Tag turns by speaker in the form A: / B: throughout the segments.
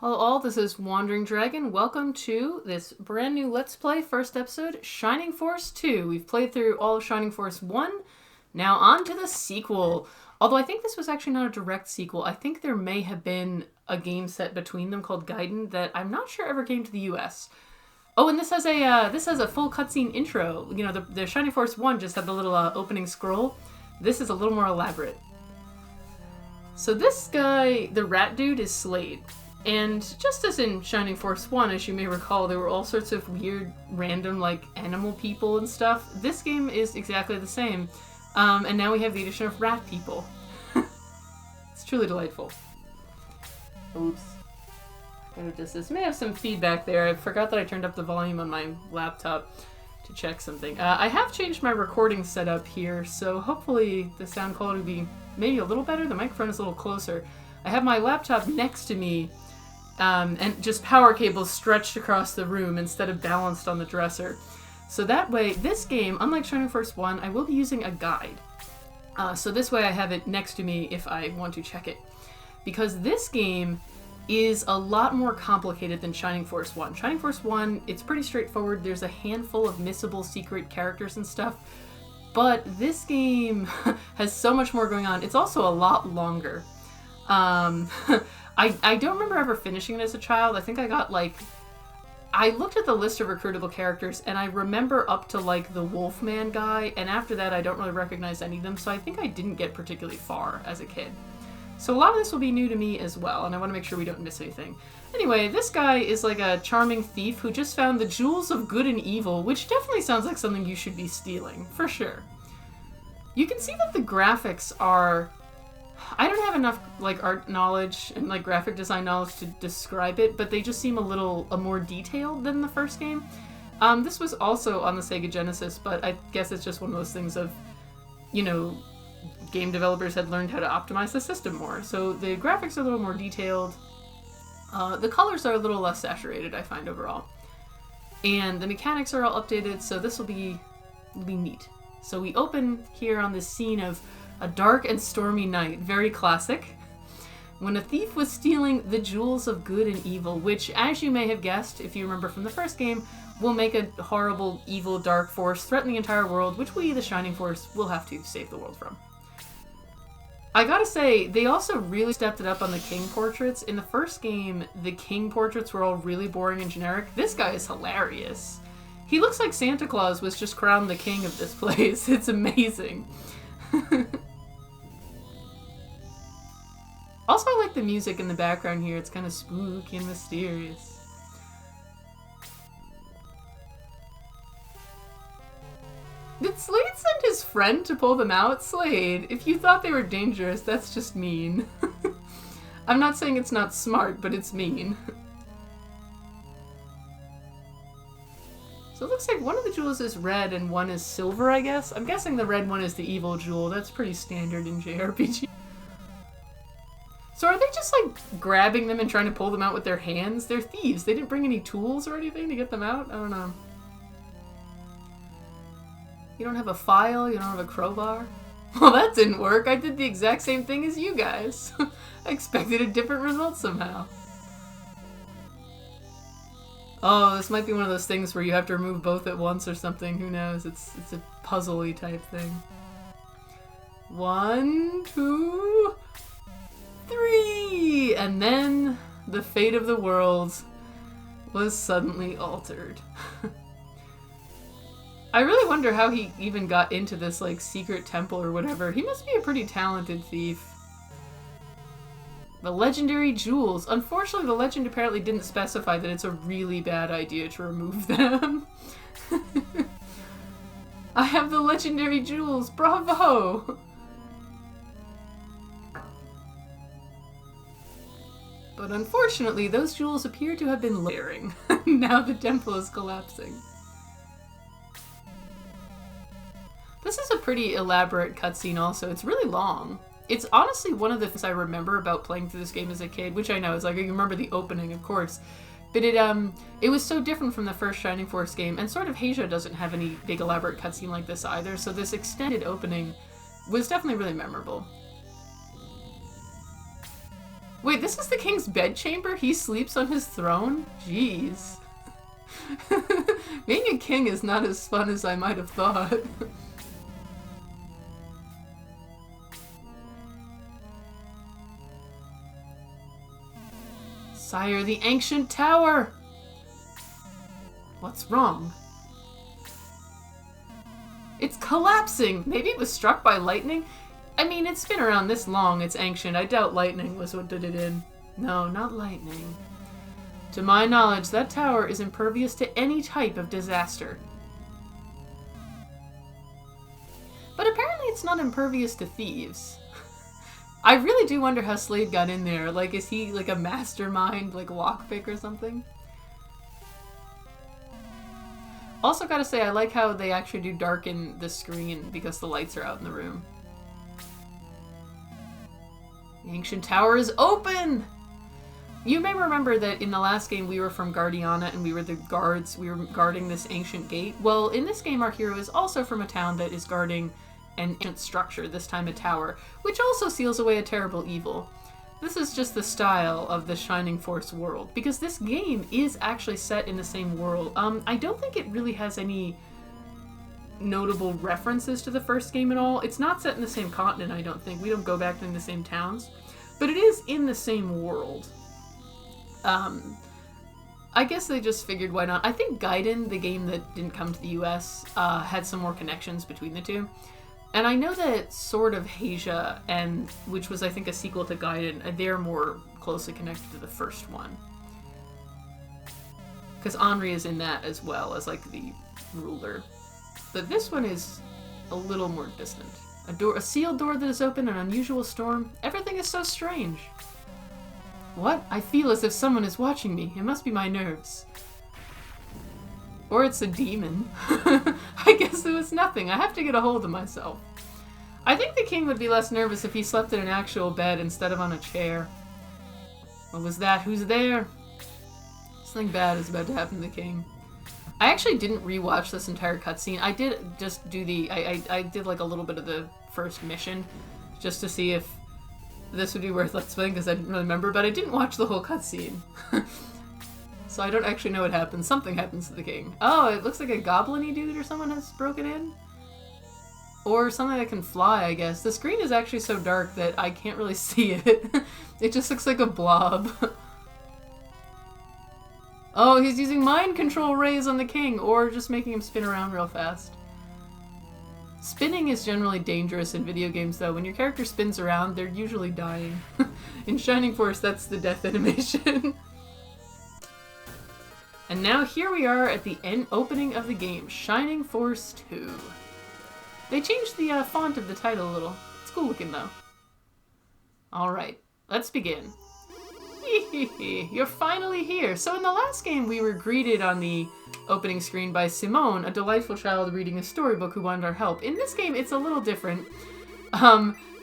A: Hello all, this is Wandering Dragon. Welcome to this brand new Let's Play first episode, Shining Force 2. We've played through all of Shining Force 1, now on to the sequel. Although I think this was actually not a direct sequel. I think there may have been a game set between them called Gaiden that I'm not sure ever came to the US. Oh, and this has a full cutscene intro. You know, the Shining Force 1 just had the little opening scroll. This is a little more elaborate. So this guy, the rat dude, is Slade. And just as in Shining Force 1, as you may recall, there were all sorts of weird, random, like, animal people and stuff. This game is exactly the same. And now we have the addition of rat people. It's truly delightful. Oops. Gotta adjust this. May have some feedback there. I forgot that I turned up the volume on my laptop to check something. I have changed my recording setup here, so hopefully the sound quality will be maybe a little better. The microphone is a little closer. I have my laptop next to me, and just power cables stretched across the room instead of balanced on the dresser. So that way, this game, unlike Shining Force 1, I will be using a guide. So this way I have it next to me if I want to check it. Because this game is a lot more complicated than Shining Force 1. Shining Force 1, it's pretty straightforward. There's a handful of missable secret characters and stuff. But this game has so much more going on. It's also a lot longer. I don't remember ever finishing it as a child. I think I got, like... I looked at the list of recruitable characters, and I remember up to, like, the Wolfman guy, and after that I don't really recognize any of them, so I think I didn't get particularly far as a kid. So a lot of this will be new to me as well, and I want to make sure we don't miss anything. Anyway, this guy is like a charming thief who just found the Jewels of Good and Evil, which definitely sounds like something you should be stealing, for sure. You can see that the graphics are... I don't have enough, like, art knowledge and, like, graphic design knowledge to describe it, but they just seem a more detailed than the first game. This was also on the Sega Genesis, but I guess it's just one of those things of, you know, game developers had learned how to optimize the system more. So the graphics are a little more detailed. The colors are a little less saturated, I find, overall. And the mechanics are all updated, so this will be neat. So we open here on this scene of a dark and stormy night, very classic, when a thief was stealing the Jewels of Good and Evil, which, as you may have guessed, if you remember from the first game, will make a horrible, evil, dark force threaten the entire world, which we, the Shining Force, will have to save the world from. I gotta say, they also really stepped it up on the king portraits. In the first game, the king portraits were all really boring and generic. This guy is hilarious. He looks like Santa Claus was just crowned the king of this place. It's amazing. Also, I like the music in the background here. It's kind of spooky and mysterious. Did Slade send his friend to pull them out? Slade, if you thought they were dangerous, that's just mean. I'm not saying it's not smart, but it's mean. So it looks like one of the jewels is red and one is silver, I guess. I'm guessing the red one is the evil jewel. That's pretty standard in JRPG. So are they just, like, grabbing them and trying to pull them out with their hands? They're thieves. They didn't bring any tools or anything to get them out? I don't know. You don't have a file? You don't have a crowbar? Well, that didn't work. I did the exact same thing as you guys. I expected a different result somehow. Oh, this might be one of those things where you have to remove both at once or something. Who knows? It's a puzzle-y type thing. 1, 2... 3! And then the fate of the world was suddenly altered. I really wonder how he even got into this, like, secret temple or whatever. He must be a pretty talented thief. The legendary jewels. Unfortunately, the legend apparently didn't specify that it's a really bad idea to remove them. I have the legendary jewels. Bravo! But unfortunately, those jewels appear to have been layering. Now the temple is collapsing. This is a pretty elaborate cutscene also. It's really long. It's honestly one of the things I remember about playing through this game as a kid, which I know is like, you remember the opening, of course. But it was so different from the first Shining Force game, and sort of Asia doesn't have any big elaborate cutscene like this either, so this extended opening was definitely really memorable. Wait, this is the king's bedchamber? He sleeps on his throne? Jeez. Being a king is not as fun as I might have thought. Sire, the ancient tower! What's wrong? It's collapsing! Maybe it was struck by lightning? I mean, it's been around this long, it's ancient. I doubt lightning was what did it in. No, not lightning. To my knowledge, that tower is impervious to any type of disaster. But apparently it's not impervious to thieves. I really do wonder how Slade got in there. Like, is he like a mastermind, like lockpick or something? Also gotta say, I like how they actually do darken the screen because the lights are out in the room. The ancient tower is open! You may remember that in the last game we were from Guardiana and we were the guards, we were guarding this ancient gate. Well, in this game our hero is also from a town that is guarding an ancient structure, this time a tower, which also seals away a terrible evil. This is just the style of the Shining Force world, because this game is actually set in the same world. I don't think it really has any notable references to the first game at all. It's not set in the same continent, I don't think. We don't go back to the same towns. But it is in the same world. I guess they just figured why not. I think Gaiden, the game that didn't come to the US, had some more connections between the two. And I know that Sword of Asia, which was I think a sequel to Gaiden, they're more closely connected to the first one. Because Henri is in that as well as like the ruler. But this one is a little more distant. A sealed door that is open, an unusual storm. Everything is so strange. What? I feel as if someone is watching me. It must be my nerves. Or it's a demon. I guess it was nothing. I have to get a hold of myself. I think the king would be less nervous if he slept in an actual bed instead of on a chair. What was that? Who's there? Something bad is about to happen to the king. I actually didn't rewatch this entire cutscene. I did just do I did like a little bit of the first mission just to see if this would be worth let's playing because I didn't really remember, but I didn't watch the whole cutscene. So I don't actually know what happens. Something happens to the king. Oh, it looks like a goblin-y dude or someone has broken in? Or something that can fly, I guess. The screen is actually so dark that I can't really see it. It just looks like a blob. Oh, he's using mind control rays on the king, or just making him spin around real fast. Spinning is generally dangerous in video games, though. When your character spins around, they're usually dying. In Shining Force, that's the death animation. And now here we are at the opening of the game, Shining Force 2. They changed the font of the title a little. It's cool looking, though. Alright, let's begin. You're finally here. So in the last game, we were greeted on the opening screen by Simone, a delightful child reading a storybook who wanted our help. In this game, it's a little different.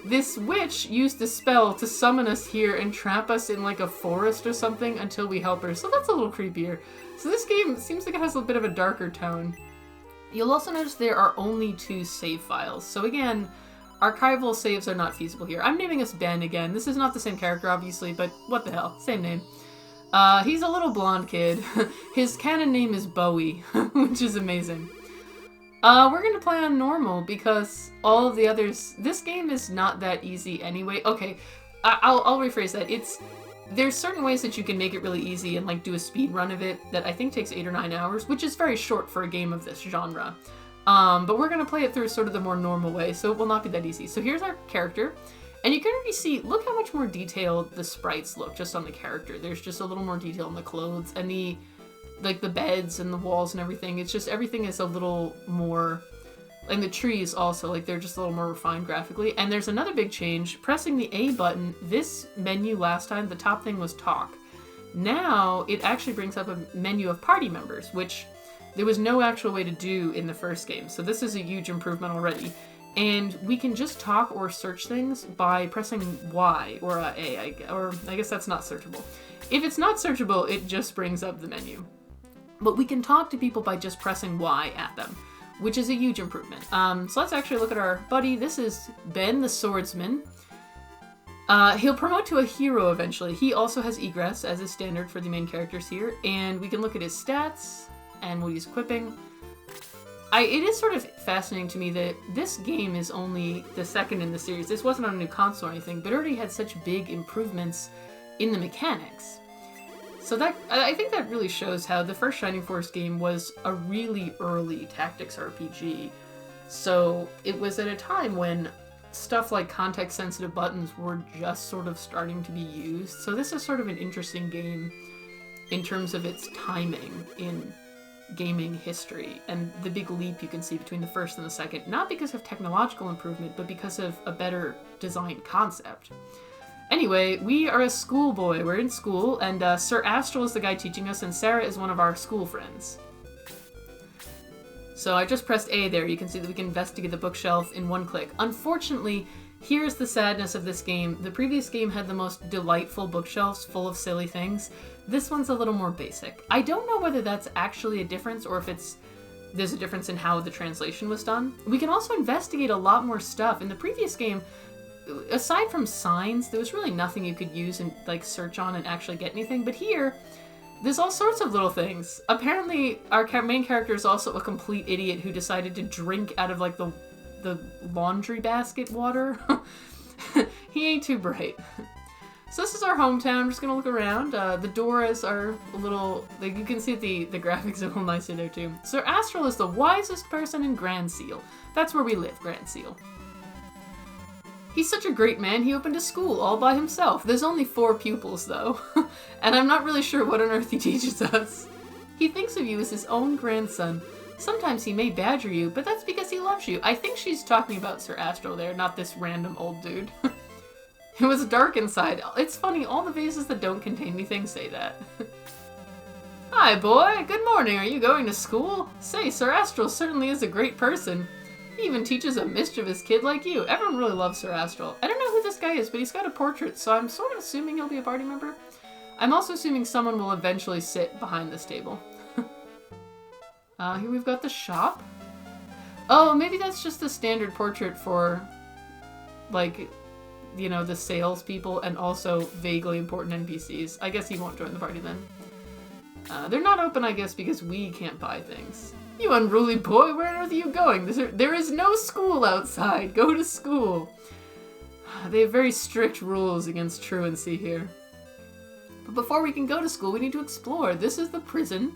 A: This witch used a spell to summon us here and trap us in like a forest or something until we help her. So that's a little creepier. So this game seems like it has a bit of a darker tone. You'll also notice there are only 2 save files. So again, archival saves are not feasible here. I'm naming us Ben again. This is not the same character, obviously, but what the hell? Same name. He's a little blonde kid. His canon name is Bowie, which is amazing. We're gonna play on normal because all of the others... This game is not that easy anyway. Okay, I'll rephrase that. There's certain ways that you can make it really easy and like do a speed run of it that I think takes 8 or 9 hours, which is very short for a game of this genre. But we're gonna play it through sort of the more normal way, so it will not be that easy. So here's our character, and you can already see, look how much more detailed the sprites look just on the character. There's just a little more detail in the clothes and the beds and the walls and everything. It's just, everything is a little more, and the trees also, like they're just a little more refined graphically. And there's another big change. Pressing the A button, this menu last time, the top thing was talk. Now it actually brings up a menu of party members, which there was no actual way to do in the first game. So this is a huge improvement already. And we can just talk or search things by pressing Y or A, or I guess that's not searchable. If it's not searchable, it just brings up the menu. But we can talk to people by just pressing Y at them, which is a huge improvement. So let's actually look at our buddy. This is Ben the Swordsman. He'll promote to a hero eventually. He also has egress, as is standard for the main characters here, and we can look at his stats and what he's equipping. It is sort of fascinating to me that this game is only the second in the series. This wasn't on a new console or anything, but it already had such big improvements in the mechanics. So I think that really shows how the first Shining Force game was a really early tactics RPG. So it was at a time when stuff like context-sensitive buttons were just sort of starting to be used. So this is sort of an interesting game in terms of its timing in gaming history and the big leap you can see between the first and the second, not because of technological improvement, but because of a better design concept. Anyway, we are a schoolboy. We're in school, and Sir Astral is the guy teaching us, and Sarah is one of our school friends. So I just pressed A there. You can see that we can investigate the bookshelf in one click. Unfortunately, here's the sadness of this game. The previous game had the most delightful bookshelves full of silly things. This one's a little more basic. I don't know whether that's actually a difference or if there's a difference in how the translation was done. We can also investigate a lot more stuff. In the previous game, aside from signs, there was really nothing you could use and like search on and actually get anything. But here, there's all sorts of little things. Apparently, our main character is also a complete idiot who decided to drink out of like the laundry basket water. He ain't too bright. So this is our hometown. I'm just gonna look around. The doors are a little, like you can see the graphics are a little nicer there too. Sir Astral is the wisest person in Grand Seal. That's where we live, Grand Seal. He's such a great man, he opened a school all by himself. There's only 4 pupils though, and I'm not really sure what on earth he teaches us. He thinks of you as his own grandson. Sometimes he may badger you, but that's because he loves you. I think she's talking about Sir Astral there, not this random old dude. It was dark inside. It's funny, all the vases that don't contain anything say that. Hi, boy. Good morning. Are you going to school? Say, Sir Astral certainly is a great person. He even teaches a mischievous kid like you. Everyone really loves Sir Astral. I don't know who this guy is, but he's got a portrait, so I'm sort of assuming he'll be a party member. I'm also assuming someone will eventually sit behind this table. Here we've got the shop. Oh, maybe that's just the standard portrait for, like, you know, the salespeople and also vaguely important NPCs. I guess he won't join the party then. They're not open, I guess, because we can't buy things. You unruly boy, where on earth are you going? There is no school outside. Go to school. They have very strict rules against truancy here. But before we can go to school, we need to explore. This is the prison.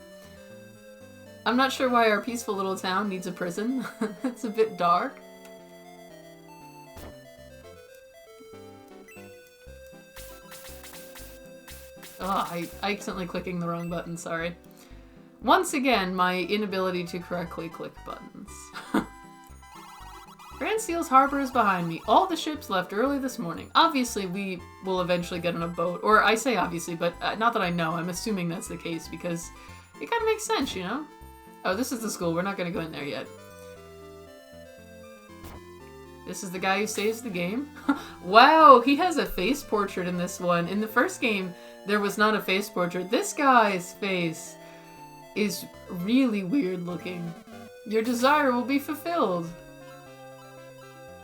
A: I'm not sure why our peaceful little town needs a prison. It's a bit dark. Oh, I accidentally clicking the wrong button, sorry. Once again, my inability to correctly click buttons. Grand Seal's harbor is behind me. All the ships left early this morning. Obviously, we will eventually get on a boat. Or I say obviously, but not that I know. I'm assuming that's the case because it kind of makes sense, you know? Oh, this is the school. We're not going to go in there yet. This is the guy who saves the game. Wow, he has a face portrait in this one. In the first game, there was not a face portrait. This guy's face is really weird looking. Your desire will be fulfilled.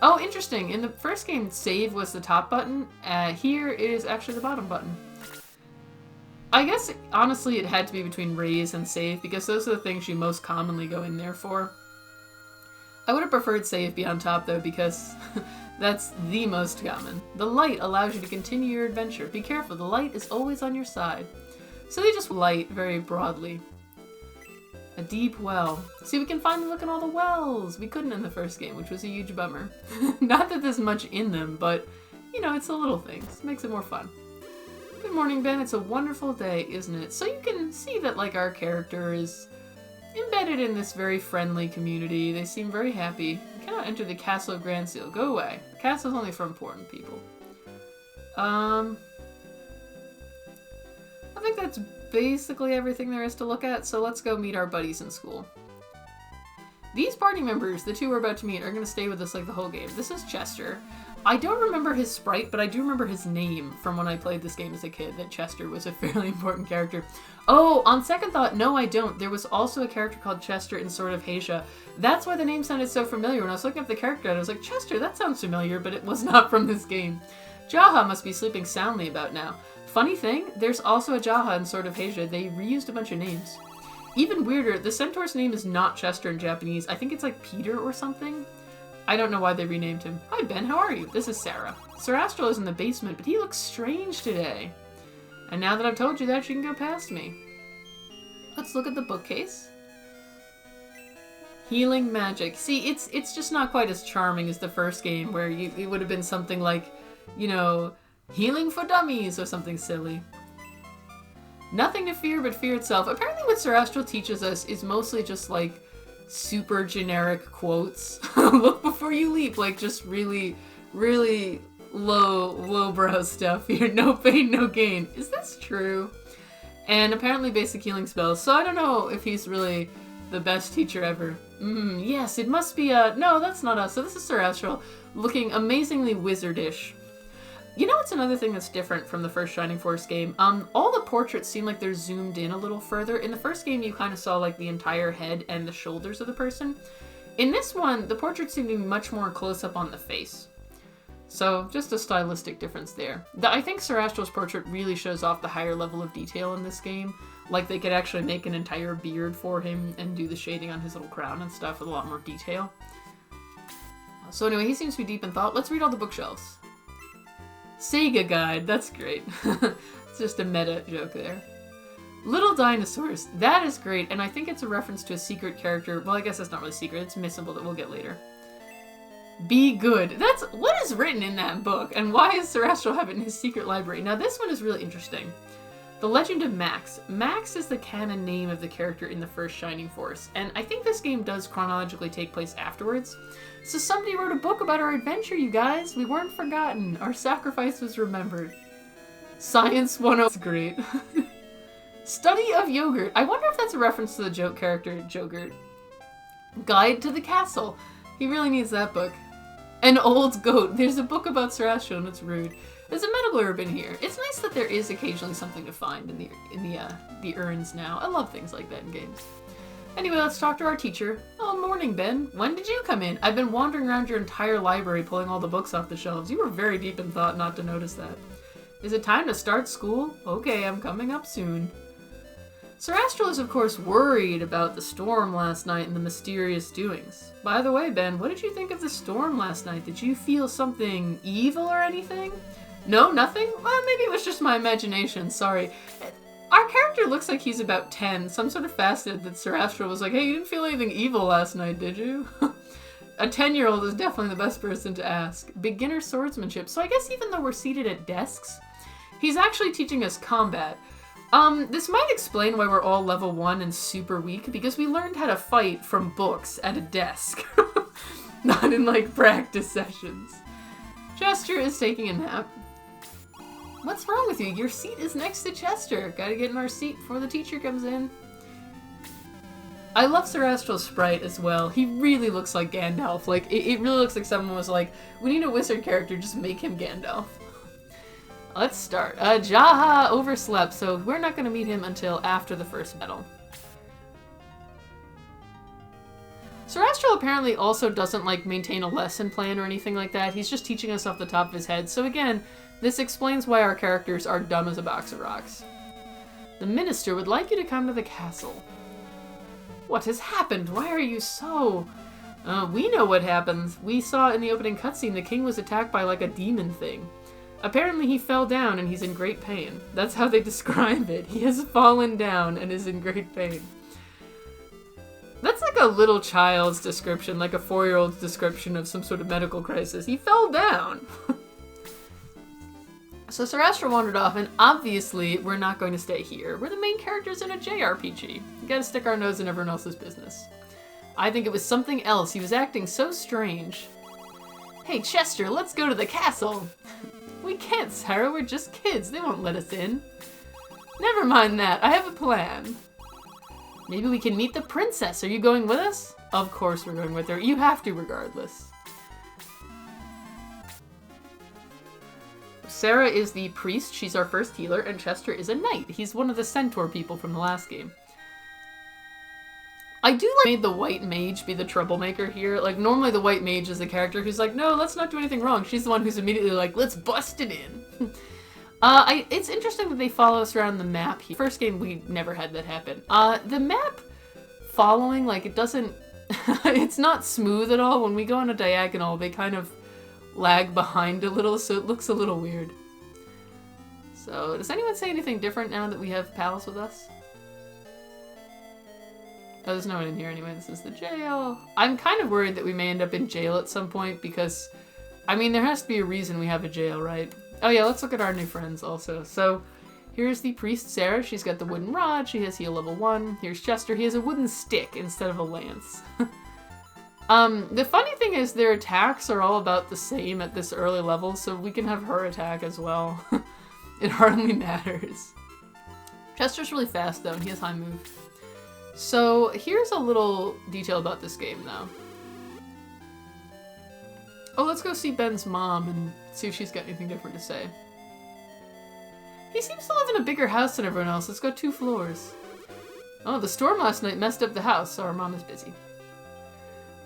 A: Oh, interesting. In the first game, save was the top button. Here it is actually the bottom button. I guess, honestly, it had to be between raise and save because those are the things you most commonly go in there for. I would have preferred save be on top, though, because that's the most common. The light allows you to continue your adventure. Be careful, the light is always on your side. So they just light very broadly. A deep well. See, we can finally look at all the wells. We couldn't in the first game, which was a huge bummer. Not that there's much in them, but, you know, it's the little things. It makes it more fun. Good morning, Ben. It's a wonderful day, isn't it? So you can see that, like, our character is embedded in this very friendly community. They seem very happy. You cannot enter the castle of Grand Seal. Go away. The castle's only for important people. I think that's basically everything there is to look at, so let's go meet our buddies in school. These party members, the two we're about to meet, are going to stay with us like the whole game. This is Chester. I don't remember his sprite, but I do remember his name from when I played this game as a kid, that Chester was a fairly important character. Oh, on second thought, no I don't. There was also a character called Chester in Sword of Hatia. That's why the name sounded so familiar. When I was looking up the character, I was like, Chester, that sounds familiar, but it was not from this game. Jaha must be sleeping soundly about now. Funny thing, there's also a Jaha in Sword of Asia. They reused a bunch of names. Even weirder, the centaur's name is not Chester in Japanese. I think it's like Peter or something. I don't know why they renamed him. Hi Ben, how are you? This is Sarah. Sir Astral is in the basement, but he looks strange today. And now that I've told you that, you can go past me. Let's look at the bookcase. Healing magic. See, it's just not quite as charming as the first game, where it would have been something like, you know, healing for dummies or something silly. Nothing to fear but fear itself. Apparently what Sir Astral teaches us is mostly just like super generic quotes. Look before you leap, like just really, really lowbrow stuff here. No pain, no gain. Is this true? And apparently basic healing spells. So I don't know if he's really the best teacher ever. Yes, it must be no, that's not us. So this is Sir Astral, looking amazingly wizardish. You know what's another thing that's different from the first Shining Force game? All the portraits seem like they're zoomed in a little further. In the first game, you kind of saw like the entire head and the shoulders of the person. In this one, the portraits seem to be much more close up on the face. So, just a stylistic difference there. I think Sir Astral's portrait really shows off the higher level of detail in this game. Like, they could actually make an entire beard for him and do the shading on his little crown and stuff with a lot more detail. So anyway, he seems to be deep in thought. Let's read all the bookshelves. Sega Guide, that's great. It's just a meta joke there. Little Dinosaurs, that is great, and I think it's a reference to a secret character. Well, I guess that's not really secret, it's missable that we'll get later. Be good. That's what is written in that book, and why does Sir Astral have it in his secret library? Now this one is really interesting. The Legend of Max. Max is the canon name of the character in the first Shining Force, and I think this game does chronologically take place afterwards. So somebody wrote a book about our adventure, you guys. We weren't forgotten. Our sacrifice was remembered. Science 101 is great. Study of Yogurt. I wonder if that's a reference to the joke character, Jogurt. Guide to the Castle. He really needs that book. An Old Goat. There's a book about Sir Astral and it's rude. There's a medical herb in here. It's nice that there is occasionally something to find in the urns now. I love things like that in games. Anyway, let's talk to our teacher. Oh, morning, Ben. When did you come in? I've been wandering around your entire library pulling all the books off the shelves. You were very deep in thought not to notice that. Is it time to start school? Okay, I'm coming up soon. Sir Astral is, of course, worried about the storm last night and the mysterious doings. By the way, Ben, what did you think of the storm last night? Did you feel something evil or anything? No, nothing? Well, maybe it was just my imagination, sorry. Our character looks like he's about 10, so I'm sort of fascinated that Sir Astral was like, hey, you didn't feel anything evil last night, did you? A 10-year-old is definitely the best person to ask. Beginner swordsmanship. So I guess even though we're seated at desks, he's actually teaching us combat. This might explain why we're all level 1 and super weak, because we learned how to fight from books at a desk. Not in, like, practice sessions. Chester is taking a nap. What's wrong with you? Your seat is next to Chester. Gotta get in our seat before the teacher comes in. I love Sir Astral's sprite as well. He really looks like Gandalf. Like, it really looks like someone was like, we need a wizard character, just make him Gandalf. Let's start. Jaha overslept, so we're not going to meet him until after the first battle. Sir Astral apparently also doesn't, like, maintain a lesson plan or anything like that. He's just teaching us off the top of his head. So again, this explains why our characters are dumb as a box of rocks. The minister would like you to come to the castle. What has happened? Why are you so... we know what happens. We saw in the opening cutscene the king was attacked by, like, a demon thing. Apparently he fell down and he's in great pain. That's how they describe it. He has fallen down and is in great pain. That's like a little child's description, like a 4-year-old's description of some sort of medical crisis. He fell down! So Sir Astral wandered off, and obviously we're not going to stay here. We're the main characters in a JRPG. We gotta stick our nose in everyone else's business. I think it was something else. He was acting so strange. Hey Chester, let's go to the castle! We can't, Sarah. We're just kids. They won't let us in. Never mind that. I have a plan. Maybe we can meet the princess. Are you going with us? Of course we're going with her. You have to regardless. Sarah is the priest. She's our first healer. And Chester is a knight. He's one of the centaur people from the last game. I do like made the white mage be the troublemaker here. Like, normally the white mage is the character who's like, no, let's not do anything wrong. She's the one who's immediately like, let's bust it in. It's interesting that they follow us around the map here. First game, we never had that happen. The map following, like, it doesn't... it's not smooth at all. When we go on a diagonal, they kind of lag behind a little, so it looks a little weird. So, does anyone say anything different now that we have pals with us? Oh, there's no one in here anyway. This is the jail. I'm kind of worried that we may end up in jail at some point because, I mean, there has to be a reason we have a jail, right? Oh yeah, let's look at our new friends also. So, here's the priest Sarah. She's got the wooden rod. She has heal level 1. Here's Chester. He has a wooden stick instead of a lance. The funny thing is their attacks are all about the same at this early level, so we can have her attack as well. It hardly matters. Chester's really fast though, and he has high move. So here's a little detail about this game though. Oh, let's go see Ben's mom and see if she's got anything different to say. He seems to live in a bigger house than everyone else. It's got 2 floors. Oh, the storm last night messed up the house, so our mom is busy.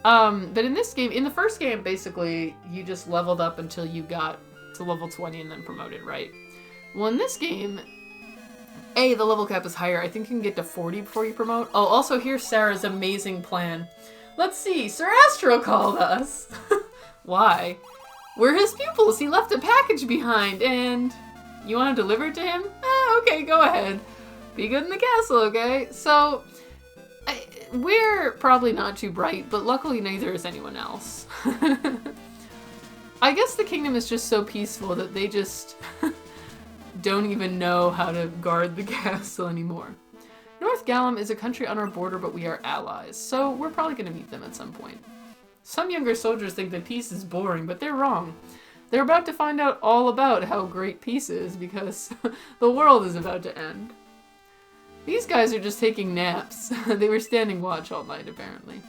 A: But in this game, in the first game, basically, you just leveled up until you got to level 20 and then promoted, right? Well, in this game, the level cap is higher. I think you can get to 40 before you promote. Oh, also here's Sarah's amazing plan. Let's see, Sir Astro called us. Why? We're his pupils. He left a package behind, and you want to deliver it to him? Okay, go ahead. Be good in the castle, okay? So, we're probably not too bright, but luckily neither is anyone else. I guess the kingdom is just so peaceful that they just don't even know how to guard the castle anymore. North Gallum is a country on our border, but we are allies, so we're probably going to meet them at some point. Some younger soldiers think that peace is boring, but they're wrong. They're about to find out all about how great peace is, because the world is about to end. These guys are just taking naps. They were standing watch all night, apparently.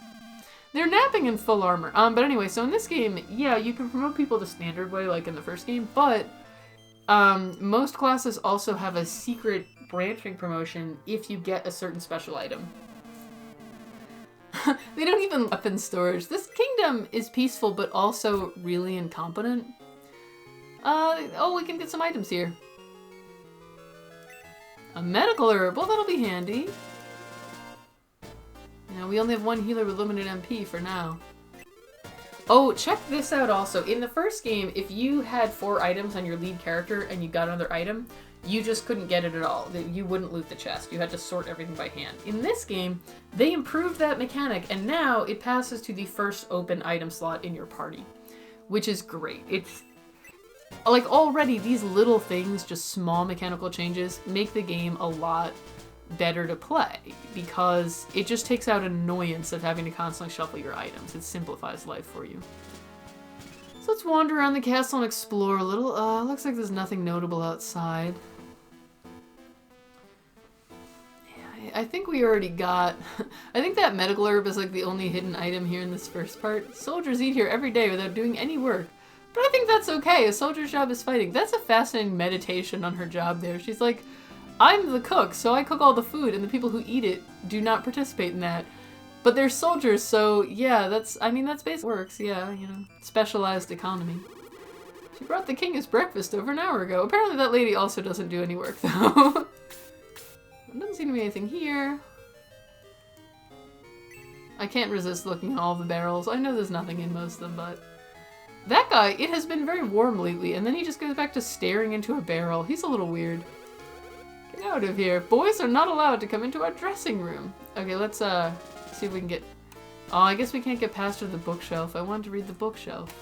A: They're napping in full armor. But anyway, so in this game, yeah, you can promote people the standard way, like in the first game, but most classes also have a secret branching promotion if you get a certain special item. They don't even weapon storage. This kingdom is peaceful, but also really incompetent. Oh, we can get some items here. A medical herb. Well, that'll be handy. Now, we only have 1 healer with limited MP for now. Oh, check this out also. In the first game, if you had 4 items on your lead character and you got another item, you just couldn't get it at all. You wouldn't loot the chest. You had to sort everything by hand. In this game, they improved that mechanic, and now it passes to the first open item slot in your party, which is great. It's like already these little things, just small mechanical changes, make the game a lot better to play because it just takes out annoyance of having to constantly shuffle your items. It simplifies life for you. So let's wander around the castle and explore a little. Looks like there's nothing notable outside. Yeah, I think we already got... I think that medical herb is like the only hidden item here in this first part. Soldiers eat here every day without doing any work. But I think that's okay. A soldier's job is fighting. That's a fascinating meditation on her job there. She's like, I'm the cook, so I cook all the food, and the people who eat it do not participate in that. But they're soldiers, so yeah, that's basically works, yeah, you know, specialized economy. She brought the king his breakfast over an hour ago. Apparently that lady also doesn't do any work, though. There doesn't seem to be anything here. I can't resist looking at all the barrels. I know there's nothing in most of them, but... That guy, it has been very warm lately, and then he just goes back to staring into a barrel. He's a little weird. Get out of here. Boys are not allowed to come into our dressing room. Okay, let's see if we can get... Oh, I guess we can't get past her the bookshelf. I wanted to read the bookshelf.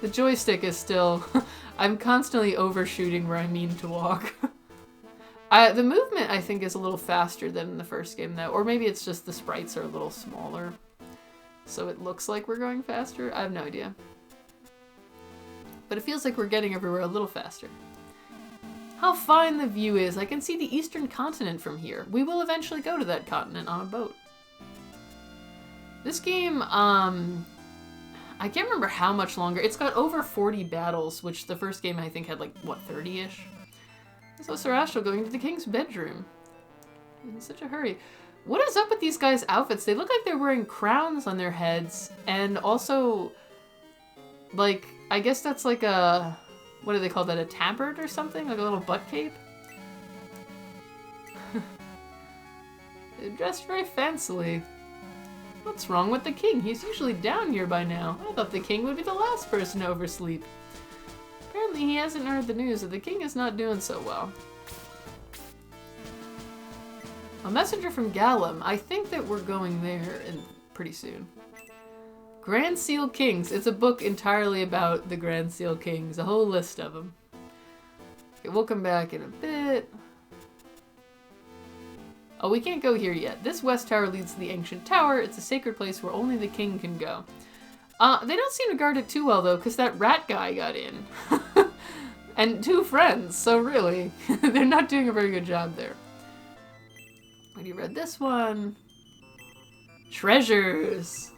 A: The joystick is still... I'm constantly overshooting where I mean to walk. The movement, I think, is a little faster than in the first game, though. Or maybe it's just the sprites are a little smaller. So it looks like we're going faster? I have no idea. But it feels like we're getting everywhere a little faster. How fine the view is! I can see the eastern continent from here. We will eventually go to that continent on a boat. This game, I can't remember how much longer. It's got over 40 battles, which the first game I think had like, what, 30-ish? So Sir Astral going to the king's bedroom. In such a hurry. What is up with these guys' outfits? They look like they're wearing crowns on their heads, and also, like, I guess that's like a, what do they call that, a tabard or something? Like a little butt cape? They're dressed very fancily. What's wrong with the king? He's usually down here by now. I thought the king would be the last person to oversleep. Apparently he hasn't heard the news that the king is not doing so well. A messenger from Gallum. I think that we're going there pretty soon. Grand Seal Kings. It's a book entirely about the Grand Seal Kings. A whole list of them. Okay, we'll come back in a bit. Oh, we can't go here yet. This west tower leads to the ancient tower. It's a sacred place where only the king can go. They don't seem to guard it too well, though, because that rat guy got in. And 2 friends, so really, they're not doing a very good job there. Already read this one. Treasures.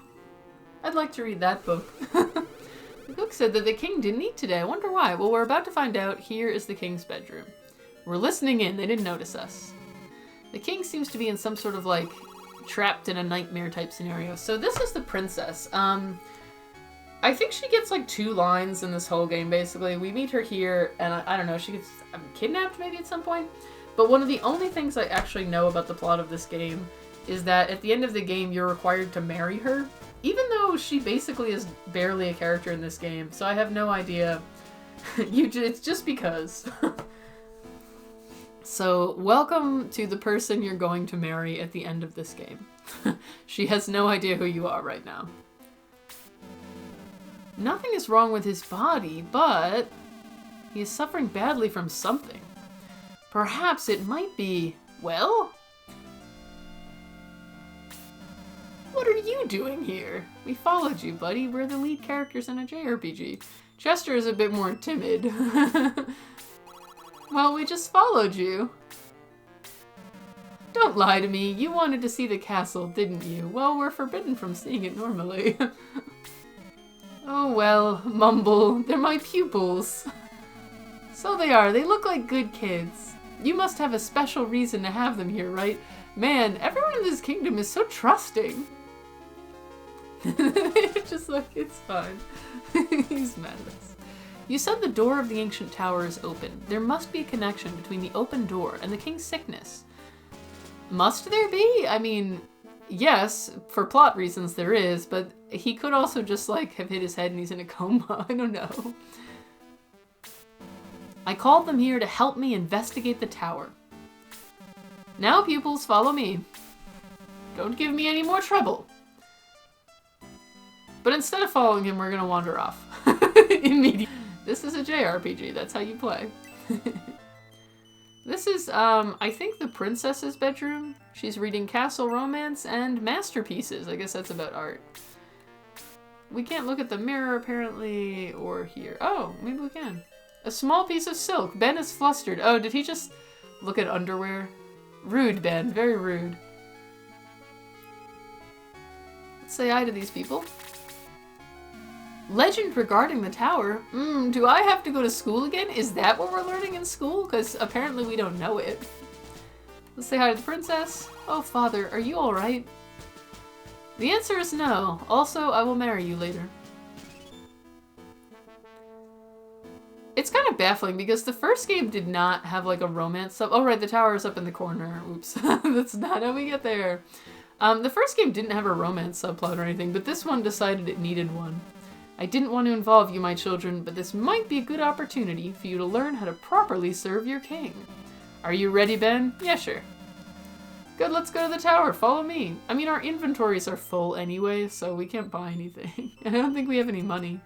A: I'd like to read that book. The book said that the king didn't eat today. I wonder why. Well, we're about to find out. Here is the king's bedroom. We're listening in. They didn't notice us. The king seems to be in some sort of, like, trapped in a nightmare type scenario. So this is the princess. I think she gets, like, 2 lines in this whole game, basically. We meet her here, and I don't know, she gets kidnapped maybe at some point? But one of the only things I actually know about the plot of this game is that at the end of the game, you're required to marry her, even though she basically is barely a character in this game. So I have no idea. It's just because. So, welcome to the person you're going to marry at the end of this game. She has no idea who you are right now. Nothing is wrong with his body, but he is suffering badly from something. Perhaps it might be, well? What are you doing here? We followed you, buddy. We're the lead characters in a JRPG. Chester is a bit more timid. Well, we just followed you. Don't lie to me. You wanted to see the castle, didn't you? Well, we're forbidden from seeing it normally. Oh well, mumble. They're my pupils. So they are. They look like good kids. You must have a special reason to have them here, right? Man, everyone in this kingdom is so trusting. They're just like, it's fine. He's mad at us. You said the door of the ancient tower is open. There must be a connection between the open door and the king's sickness. Must there be? I mean, yes, for plot reasons there is, but he could also just, like, have hit his head and he's in a coma. I don't know. I called them here to help me investigate the tower. Now, pupils, follow me. Don't give me any more trouble. But instead of following him, we're gonna wander off. Immediately. This is a JRPG, that's how you play. This is, I think the princess's bedroom. She's reading Castle Romance and Masterpieces. I guess that's about art. We can't look at the mirror, apparently, or here. Oh, maybe we can. A small piece of silk. Ben is flustered. Oh, did he just look at underwear? Rude, Ben. Very rude. Let's say hi to these people. Legend regarding the tower. Do I have to go to school again? Is that what we're learning in school? Because apparently we don't know it. Let's say hi to the princess. Oh, father, are you alright? The answer is no. Also, I will marry you later. It's kind of baffling because the first game did not have like a romance sub. Oh, right, the tower is up in the corner. Oops. That's not how we get there. The first game didn't have a romance subplot or anything, but this one decided it needed one. I didn't want to involve you, my children, but this might be a good opportunity for you to learn how to properly serve your king. Are you ready, Ben? Yeah, sure. Good, let's go to the tower. Follow me. I mean, our inventories are full anyway, so we can't buy anything. And I don't think we have any money.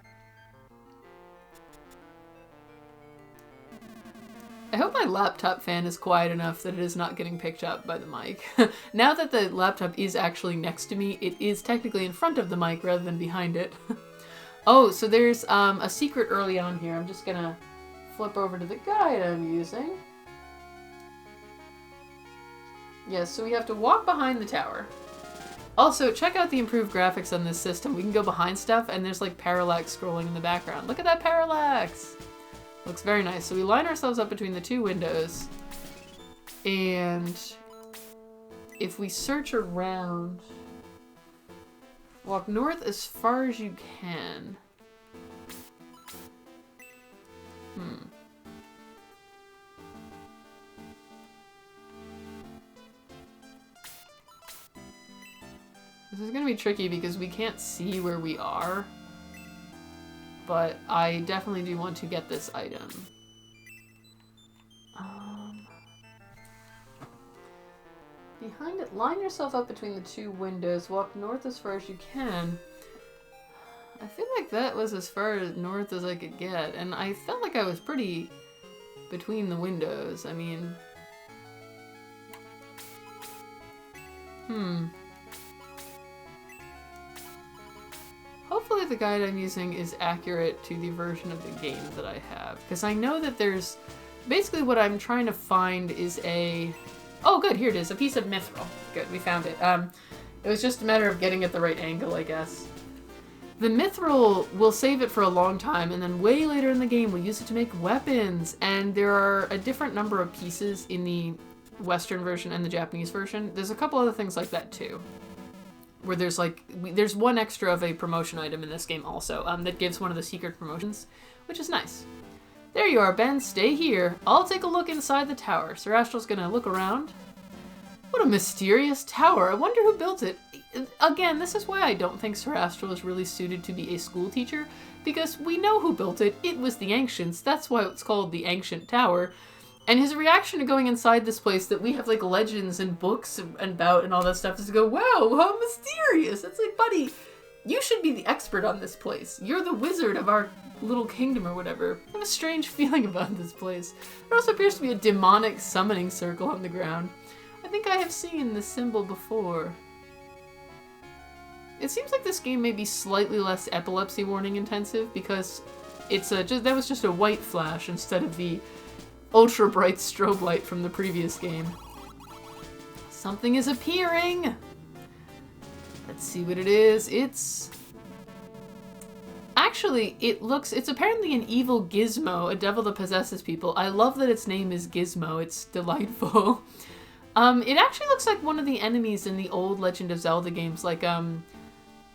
A: I hope my laptop fan is quiet enough that it is not getting picked up by the mic. Now that the laptop is actually next to me, it is technically in front of the mic rather than behind it. Oh, so there's a secret early on here. I'm just gonna flip over to the guide I'm using. Yes, so we have to walk behind the tower. Also, check out the improved graphics on this system. We can go behind stuff and there's like parallax scrolling in the background. Look at that parallax! Looks very nice. So we line ourselves up between the two windows. And if we search around, walk north as far as you can. This is gonna be tricky because we can't see where we are, but I definitely do want to get this item. Behind it, line yourself up between the two windows, walk north as far as you can. I feel like that was as far north as I could get, and I felt like I was pretty between the windows. I mean... Hopefully the guide I'm using is accurate to the version of the game that I have, because I know that there's... Basically what I'm trying to find is a... Oh, good, here it is, a piece of mithril. Good, we found it. It was just a matter of getting it the right angle, I guess. The mithril will save it for a long time, and then way later in the game we'll use it to make weapons. And there are a different number of pieces in the Western version and the Japanese version. There's a couple other things like that too. Where there's like, there's one extra of a promotion item in this game also, that gives one of the secret promotions, which is nice. There you are, Ben. Stay here. I'll take a look inside the tower. Sir Astral's gonna look around. What a mysterious tower. I wonder who built it. Again, this is why I don't think Sir Astral is really suited to be a school teacher, because we know who built it. It was the Ancients. That's why it's called the Ancient Tower. And his reaction to going inside this place that we have like legends and books about and all that stuff is to go, wow, how mysterious. It's like, buddy, you should be the expert on this place. You're the wizard of our little kingdom or whatever. I have a strange feeling about this place. There also appears to be a demonic summoning circle on the ground. I think I have seen this symbol before. It seems like this game may be slightly less epilepsy warning intensive because it's that was just a white flash instead of the ultra bright strobe light from the previous game. Something is appearing! Let's see what it is. Actually, it's apparently an evil gizmo, a devil that possesses people. I love that its name is Gizmo. It's delightful. It actually looks like one of the enemies in the old Legend of Zelda games, like,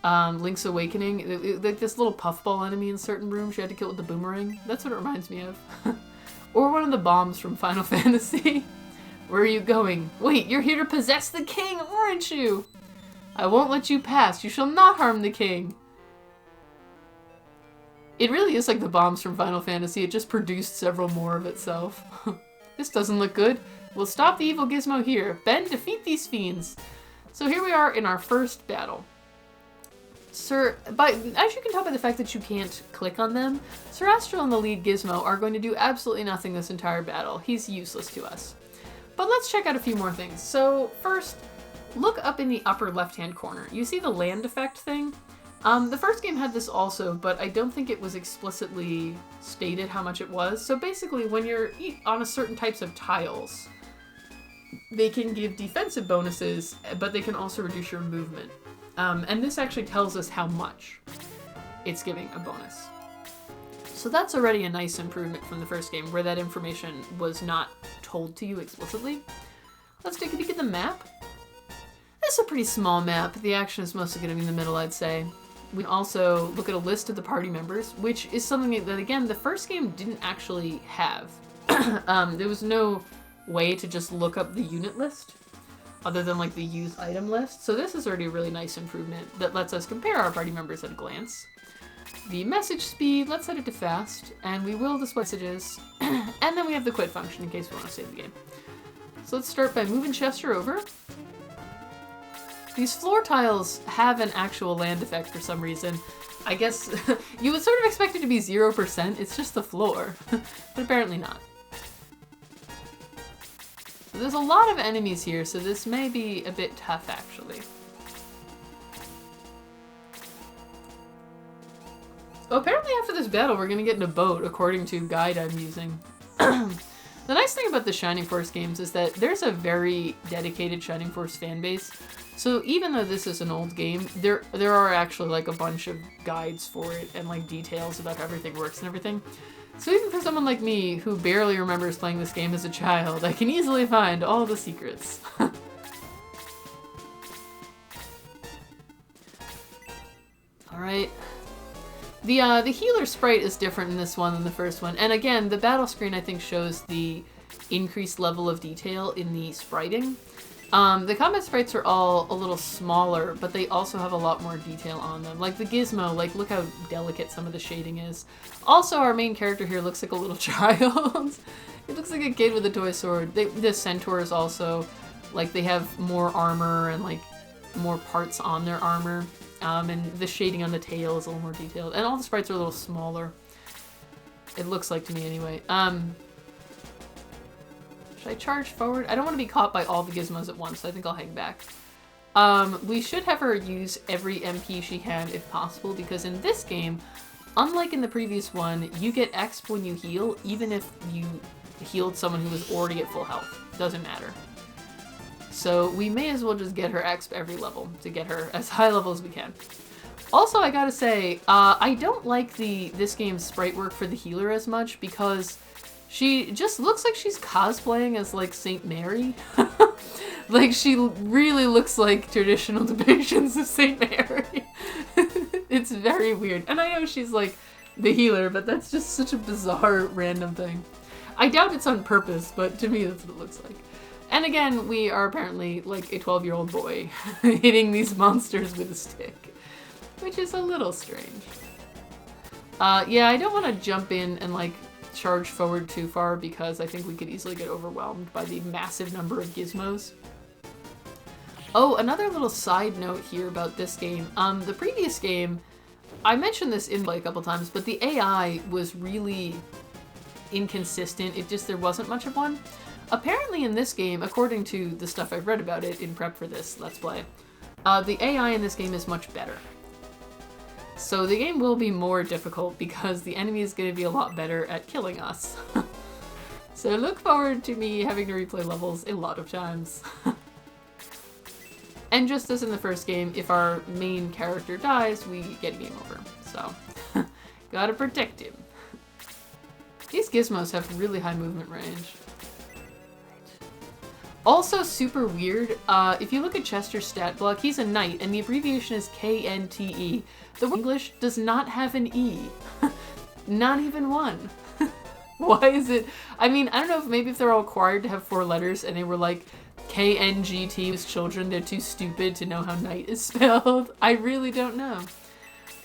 A: Link's Awakening. Like this little puffball enemy in certain rooms you had to kill with the boomerang. That's what it reminds me of. Or one of the bombs from Final Fantasy. Where are you going? Wait, you're here to possess the king, aren't you? I won't let you pass. You shall not harm the king. It really is like the bombs from Final Fantasy. It just produced several more of itself. This doesn't look good. We'll stop the evil gizmo here. Ben, defeat these fiends. So here we are in our first battle. Sir, as you can tell by the fact that you can't click on them, Sir Astral and the lead gizmo are going to do absolutely nothing this entire battle. He's useless to us. But let's check out a few more things. So first, look up in the upper left-hand corner. You see the land effect thing? The first game had this also, but I don't think it was explicitly stated how much it was. So basically, when you're on a certain types of tiles, they can give defensive bonuses, but they can also reduce your movement. And this actually tells us how much it's giving a bonus. So that's already a nice improvement from the first game, where that information was not told to you explicitly. Let's take a peek at the map. This is a pretty small map. The action is mostly going to be in the middle, I'd say. We can also look at a list of the party members, which is something that, again, the first game didn't actually have. There was no way to just look up the unit list, other than like the use item list. So this is already a really nice improvement that lets us compare our party members at a glance. The message speed, let's set it to fast, and we will display messages. And then we have the quit function in case we want to save the game. So let's start by moving Chester over. These floor tiles have an actual land effect for some reason. I guess you would sort of expect it to be 0%, it's just the floor, but apparently not. So there's a lot of enemies here, so this may be a bit tough actually. Oh, apparently after this battle we're gonna get in a boat, according to guide I'm using. The nice thing about the Shining Force games is that there's a very dedicated Shining Force fan base. So even though this is an old game, there are actually like a bunch of guides for it and like details about how everything works and everything. So even for someone like me who barely remembers playing this game as a child, I can easily find all the secrets. Alright. The healer sprite is different in this one than the first one. And again, the battle screen I think shows the increased level of detail in the spriting. The combat sprites are all a little smaller, but they also have a lot more detail on them. Like the gizmo, like look how delicate some of the shading is. Also, our main character here looks like a little child. It looks like a kid with a toy sword. The centaurs also, like they have more armor and like more parts on their armor. And the shading on the tail is a little more detailed. And all the sprites are a little smaller. It looks like to me anyway. Should I charge forward? I don't want to be caught by all the gizmos at once, so I think I'll hang back. We should have her use every MP she can if possible, because in this game, unlike in the previous one, you get exp when you heal, even if you healed someone who was already at full health. Doesn't matter. So we may as well just get her exp every level to get her as high level as we can. Also, I gotta say, I don't like this game's sprite work for the healer as much because she just looks like she's cosplaying as like Saint Mary. Like she really looks like traditional depictions of Saint Mary. It's very weird. And I know she's like the healer, but that's just such a bizarre random thing. I doubt it's on purpose, but to me that's what it looks like. And again, we are apparently like a 12-year-old boy hitting these monsters with a stick, which is a little strange. Yeah, I don't want to jump in and like charge forward too far because I think we could easily get overwhelmed by the massive number of gizmos. Oh, another little side note here about this game. The previous game, I mentioned this in like a couple times, but the AI was really inconsistent. There wasn't much of one. Apparently in this game, according to the stuff I've read about it in prep for this Let's Play, the AI in this game is much better. So the game will be more difficult because the enemy is going to be a lot better at killing us. So look forward to me having to replay levels a lot of times. And just as in the first game, if our main character dies, we get game over. So, gotta protect him. These gizmos have really high movement range. Also super weird, if you look at Chester's stat block, he's a knight, and the abbreviation is KNTE. The word English does not have an E. Not even one. Why is it? I mean, I don't know if maybe if they're all required to have 4 letters, and they were like, KNGT was children, they're too stupid to know how knight is spelled. I really don't know.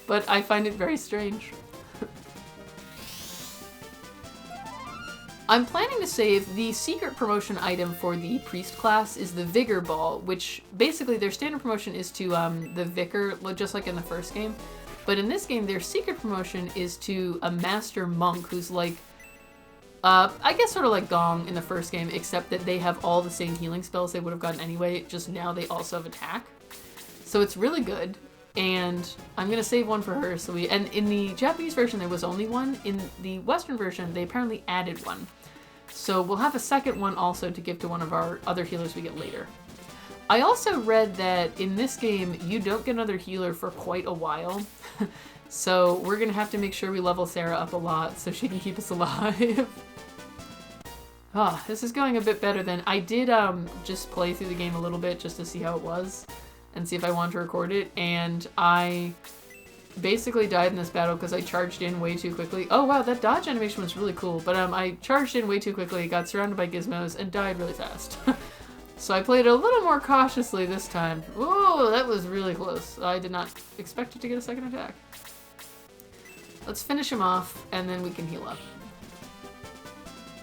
A: But I find it very strange. I'm planning to save the secret promotion item for the priest class is the Vigor Ball, which basically their standard promotion is to the Vicar, just like in the first game. But in this game, their secret promotion is to a Master Monk who's like, I guess sort of like Gong in the first game, except that they have all the same healing spells they would have gotten anyway, just now they also have attack. So it's really good. And I'm gonna save one for her. And in the Japanese version, there was only one. In the Western version, they apparently added one. So we'll have a second one also to give to one of our other healers we get later. I also read that in this game, you don't get another healer for quite a while. So we're gonna have to make sure we level Sarah up a lot so she can keep us alive. This is going a bit better than I did. Just play through the game a little bit just to see how it was. And see if I wanted to record it, and I basically died in this battle because I charged in way too quickly. Oh wow, that dodge animation was really cool, but I charged in way too quickly, got surrounded by gizmos, and died really fast. So I played a little more cautiously this time. Whoa, that was really close. I did not expect it to get a second attack. Let's finish him off, and then we can heal up.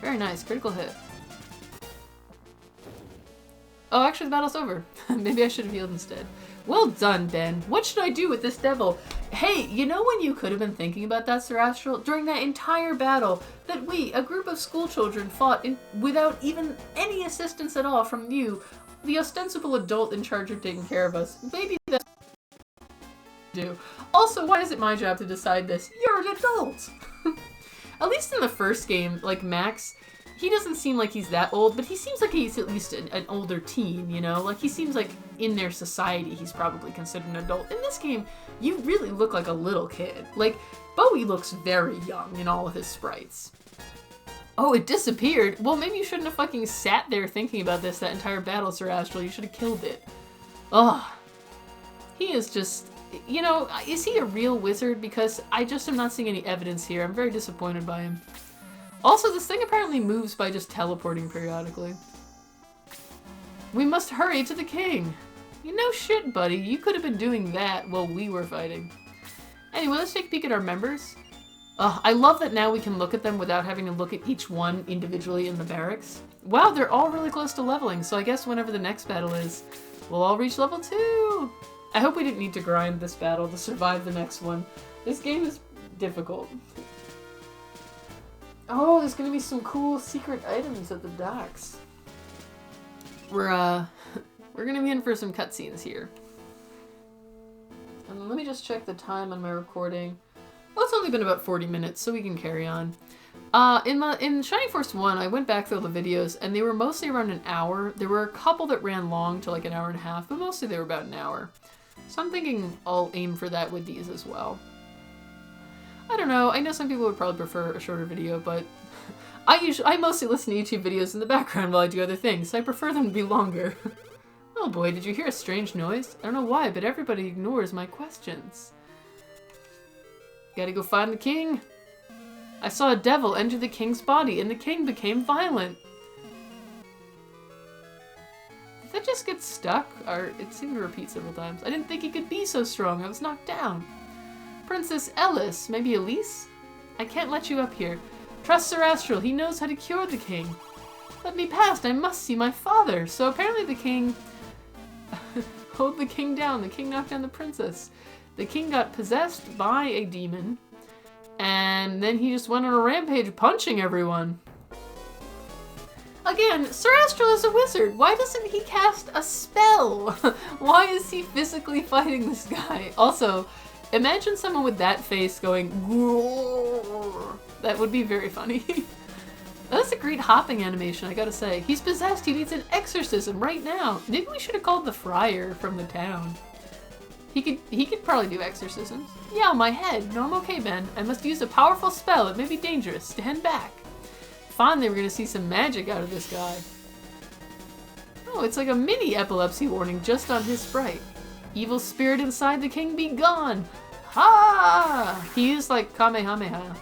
A: Very nice, critical hit. Oh, actually the battle's over. Maybe I should have healed instead. Well done, Ben. What should I do with this devil? Hey, you know when you could have been thinking about that, Sir Astral? During that entire battle that we, a group of school children, fought without even any assistance at all from you, the ostensible adult in charge of taking care of us. Maybe that's what you do. Also, why is it my job to decide this? You're an adult! At least in the first game, like Max, he doesn't seem like he's that old, but he seems like he's at least an older teen, you know? Like, he seems like in their society he's probably considered an adult. In this game, you really look like a little kid. Like, Bowie looks very young in all of his sprites. Oh, it disappeared? Well, maybe you shouldn't have fucking sat there thinking about this that entire battle, Sir Astral. You should have killed it. Ugh. He is just you know, is he a real wizard? Because I just am not seeing any evidence here. I'm very disappointed by him. Also, this thing apparently moves by just teleporting periodically. We must hurry to the king. You know shit, buddy. You could have been doing that while we were fighting. Anyway, let's take a peek at our members. I love that now we can look at them without having to look at each one individually in the barracks. Wow, they're all really close to leveling, so I guess whenever the next battle is, we'll all reach level 2! I hope we didn't need to grind this battle to survive the next one. This game is difficult. Oh, there's gonna be some cool secret items at the docks. We're gonna be in for some cutscenes here. And let me just check the time on my recording. Well, it's only been about 40 minutes, so we can carry on. In Shining Force 1, I went back through all the videos, and they were mostly around an hour. There were a couple that ran long to like an hour and a half, but mostly they were about an hour. So I'm thinking I'll aim for that with these as well. I don't know, I know some people would probably prefer a shorter video, but I mostly listen to YouTube videos in the background while I do other things, so I prefer them to be longer. Oh boy, did you hear a strange noise? I don't know why, but everybody ignores my questions. Gotta go find the king. I saw a devil enter the king's body, and the king became violent. Did that just get stuck? Or it seemed to repeat several times. I didn't think he could be so strong. I was knocked down. Princess Ellis, maybe Elise? I can't let you up here. Trust Sir Astral. He knows how to cure the king. Let me past. I must see my father. So apparently the king... hold the king down. The king knocked down the princess. The king got possessed by a demon. And then he just went on a rampage punching everyone. Again, Sir Astral is a wizard. Why doesn't he cast a spell? Why is he physically fighting this guy? Also, imagine someone with that face going, "Grrr." That would be very funny. That's a great hopping animation, I gotta say. He's possessed. He needs an exorcism right now. Maybe we should have called the friar from the town. He could probably do exorcisms. Yeah, my head. No, I'm okay, Ben. I must use a powerful spell. It may be dangerous. Stand back. Finally, we're gonna see some magic out of this guy. Oh, it's like a mini epilepsy warning just on his sprite. Evil spirit inside the king be gone. Ha! He used like Kamehameha.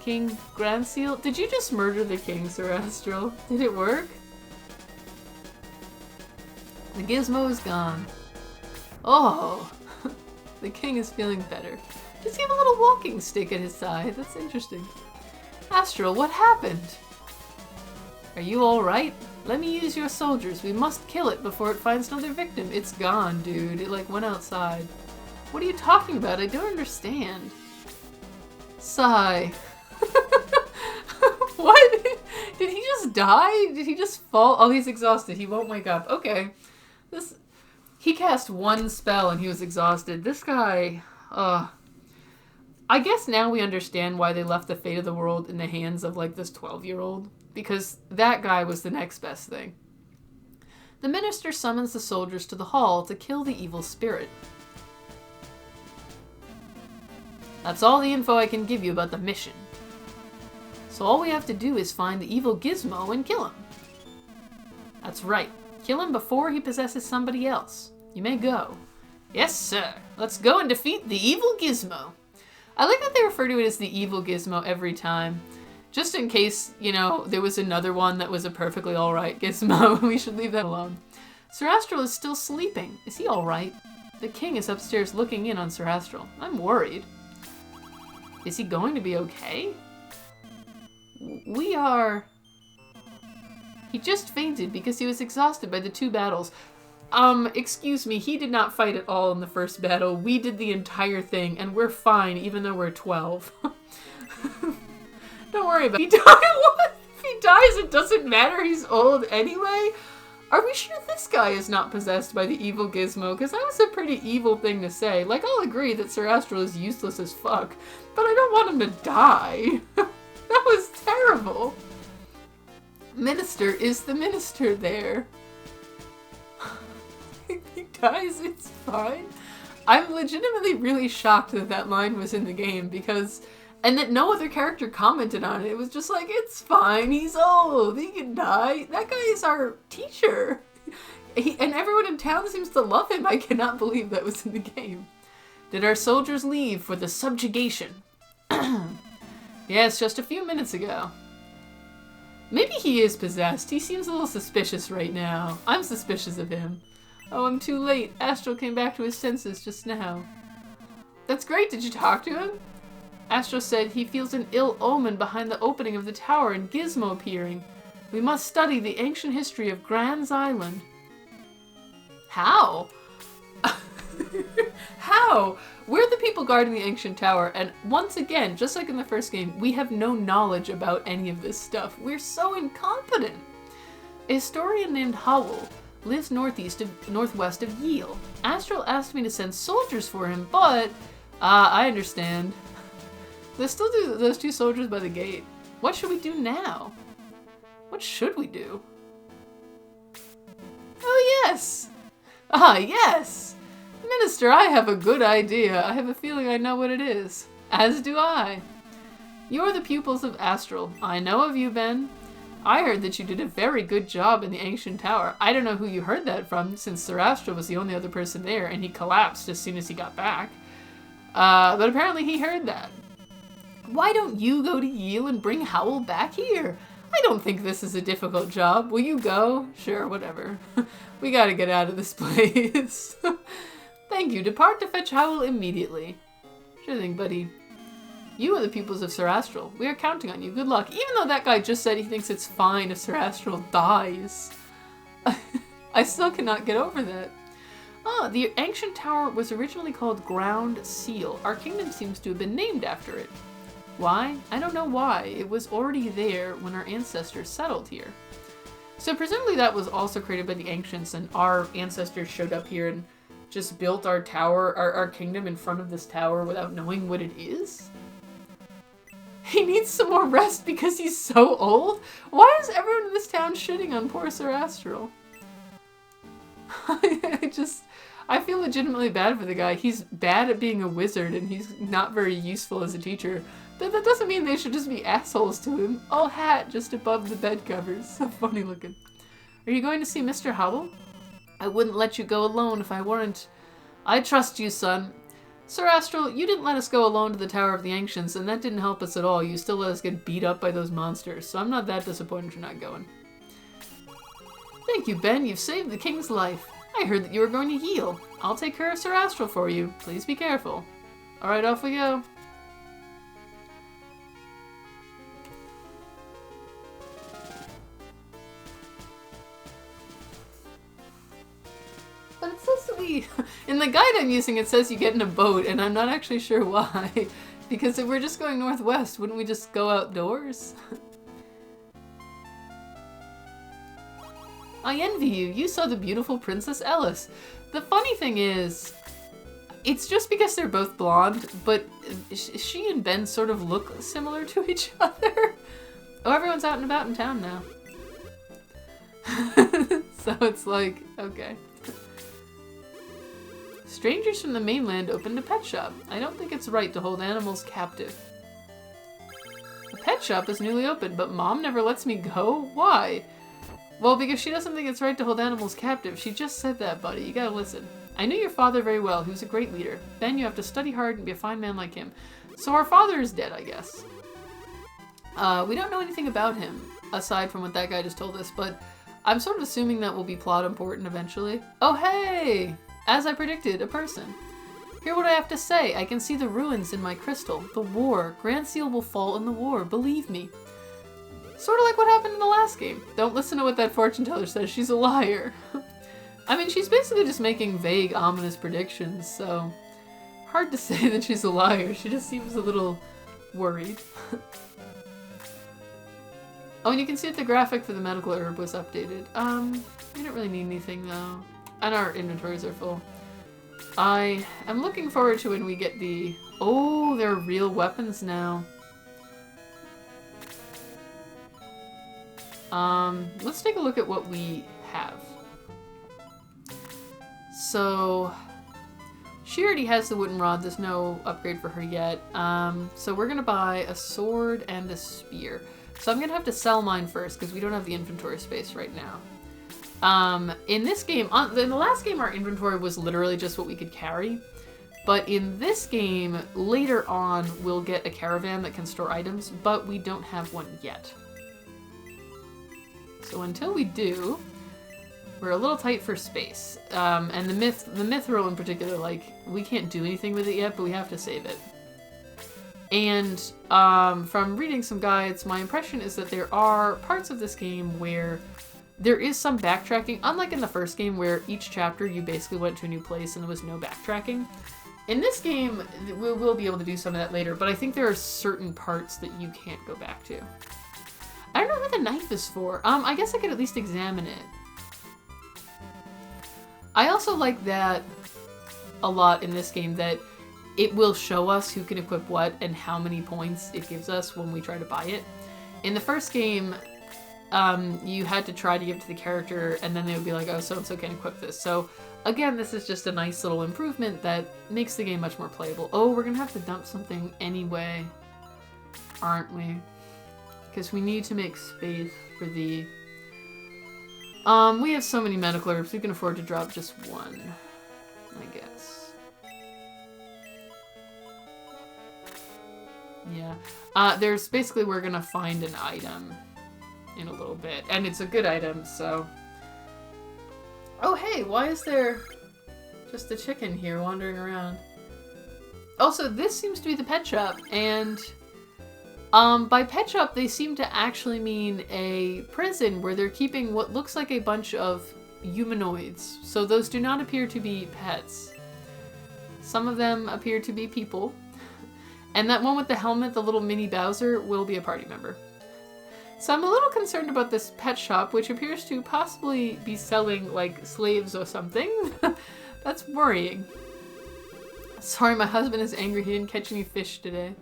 A: King Grand Seal? Did you just murder the king, Sir Astral? Did it work? The gizmo is gone. Oh, the king is feeling better. Does he have a little walking stick at his side? That's interesting. Astral, what happened? Are you alright? Let me use your soldiers. We must kill it before it finds another victim. It's gone, dude. It like went outside. What are you talking about? I don't understand. Sigh. What? Did he just die? Did he just fall? Oh, he's exhausted. He won't wake up. Okay. He cast one spell and he was exhausted. This guy, I guess now we understand why they left the fate of the world in the hands of like this 12-year-old. Because that guy was the next best thing. The minister summons the soldiers to the hall to kill the evil spirit. That's all the info I can give you about the mission. So all we have to do is find the evil gizmo and kill him. That's right. Kill him before he possesses somebody else. You may go. Yes, sir. Let's go and defeat the evil gizmo. I like that they refer to it as the evil gizmo every time. Just in case, you know, there was another one that was a perfectly alright gizmo. We should leave that alone. Sir Astral is still sleeping. Is he alright? The king is upstairs looking in on Sir Astral. I'm worried. Is he going to be okay? We are... He just fainted because he was exhausted by the 2 battles. Excuse me, he did not fight at all in the first battle. We did the entire thing, and we're fine, even though we're 12. Don't worry about it. He died? What? If he dies, it doesn't matter. He's old anyway? Are we sure this guy is not possessed by the evil gizmo? Because that was a pretty evil thing to say. Like, I'll agree that Sir Astral is useless as fuck, but I don't want him to die. That was terrible. Minister, is the minister there? He dies, it's fine. I'm legitimately really shocked that that line was in the game because... And that no other character commented on it. It was just like, it's fine, he's old, he can die. That guy is our teacher. And everyone in town seems to love him. I cannot believe that was in the game. Did our soldiers leave for the subjugation? Yes, just a few minutes ago. Maybe he is possessed. He seems a little suspicious right now. I'm suspicious of him. Oh, I'm too late. Astral came back to his senses just now. That's great. Did you talk to him? Astral said he feels an ill omen behind the opening of the tower and Gizmo appearing. We must study the ancient history of Grand's Island. How? How? We're the people guarding the ancient tower, and once again, just like in the first game, we have no knowledge about any of this stuff. We're so incompetent. A historian named Howell lives northwest of Yale. Astral asked me to send soldiers for him, but I understand. There's still those two soldiers by the gate. What should we do now? What should we do? Oh yes! Ah yes! Minister, I have a good idea. I have a feeling I know what it is. As do I. You're the pupils of Astral. I know of you, Ben. I heard that you did a very good job in the ancient tower. I don't know who you heard that from, since Sir Astral was the only other person there, and he collapsed as soon as he got back. But apparently he heard that. Why don't you go to Yale and bring Howell back here? I don't think this is a difficult job. Will you go? Sure, whatever. We gotta get out of this place. Thank you. Depart to fetch Howell immediately. Sure thing, buddy. You are the pupils of Sir Astral. We are counting on you. Good luck. Even though that guy just said he thinks it's fine if Sir Astral dies. I still cannot get over that. Ah, the ancient tower was originally called Ground Seal. Our kingdom seems to have been named after it. Why? I don't know why. It was already there when our ancestors settled here. So presumably that was also created by the ancients, and our ancestors showed up here and just built our tower, our kingdom in front of this tower without knowing what it is? He needs some more rest because he's so old? Why is everyone in this town shitting on poor Sir Astral? I feel legitimately bad for the guy. He's bad at being a wizard and he's not very useful as a teacher. But that doesn't mean they should just be assholes to him. Oh, hat just above the bed covers. So funny looking. Are you going to see Mr. Howell? I wouldn't let you go alone if I weren't. I trust you, son. Sir Astral, you didn't let us go alone to the Tower of the Ancients, and that didn't help us at all. You still let us get beat up by those monsters, so I'm not that disappointed you're not going. Thank you, Ben. You've saved the king's life. I heard that you were going to Yale. I'll take care of Sir Astral for you. Please be careful. Alright, off we go. But it says that in the guide I'm using, it says you get in a boat, and I'm not actually sure why. Because if we're just going northwest, wouldn't we just go outdoors? I envy you. You saw the beautiful Princess Ellis. The funny thing is, it's just because they're both blonde, but she and Ben sort of look similar to each other. Oh, everyone's out and about in town now. So it's like, okay. Strangers from the mainland opened a pet shop. I don't think it's right to hold animals captive. The pet shop is newly opened, but Mom never lets me go? Why? Well, because she doesn't think it's right to hold animals captive. She just said that, buddy. You gotta listen. I knew your father very well. He was a great leader. Ben, you have to study hard and be a fine man like him. So our father is dead, I guess. We don't know anything about him, aside from what that guy just told us, but I'm sort of assuming that will be plot important eventually. Oh, hey! As I predicted, a person. Hear what I have to say. I can see the ruins in my crystal. The war. Grand Seal will fall in the war. Believe me. Sort of like what happened in the last game. Don't listen to what that fortune teller says. She's a liar. I mean, she's basically just making vague, ominous predictions, so hard to say that she's a liar. She just seems a little worried. Oh, and you can see that the graphic for the medical herb was updated. We don't really need anything, though. And our inventories are full. I am looking forward to when we get the... Oh, they're real weapons now. Let's take a look at what we have. So, she already has the wooden rod. There's no upgrade for her yet. So we're gonna buy a sword and a spear. So I'm gonna have to sell mine first because we don't have the inventory space right now. In this game, in the last game, our inventory was literally just what we could carry. But in this game, later on, we'll get a caravan that can store items, but we don't have one yet. So until we do, we're a little tight for space. And the mithril in particular, like, we can't do anything with it yet, but we have to save it. And from reading some guides, my impression is that there are parts of this game where there is some backtracking, unlike in the first game where each chapter you basically went to a new place and there was no backtracking. In this game, we'll be able to do some of that later, but I think there are certain parts that you can't go back to. I don't know what the knife is for. I guess I could at least examine it. I also like that a lot in this game, that it will show us who can equip what and how many points it gives us when we try to buy it. In the first game, you had to try to give it to the character, and then they would be like, oh, so-and-so can equip this. So, again, this is just a nice little improvement that makes the game much more playable. Oh, we're gonna have to dump something anyway, aren't we? Because we need to make space for the... we have so many medical herbs, we can afford to drop just one, I guess. Yeah. There's basically, we're gonna find an item in a little bit, and it's a good item, so... Oh hey, why is there just a chicken here wandering around? Also, this seems to be the pet shop, and by pet shop they seem to actually mean a prison where they're keeping what looks like a bunch of humanoids. So those do not appear to be pets. Some of them appear to be people. And that one with the helmet, the little mini Bowser, will be a party member. So I'm a little concerned about this pet shop, which appears to possibly be selling, like, slaves or something. That's worrying. Sorry, my husband is angry he didn't catch any fish today.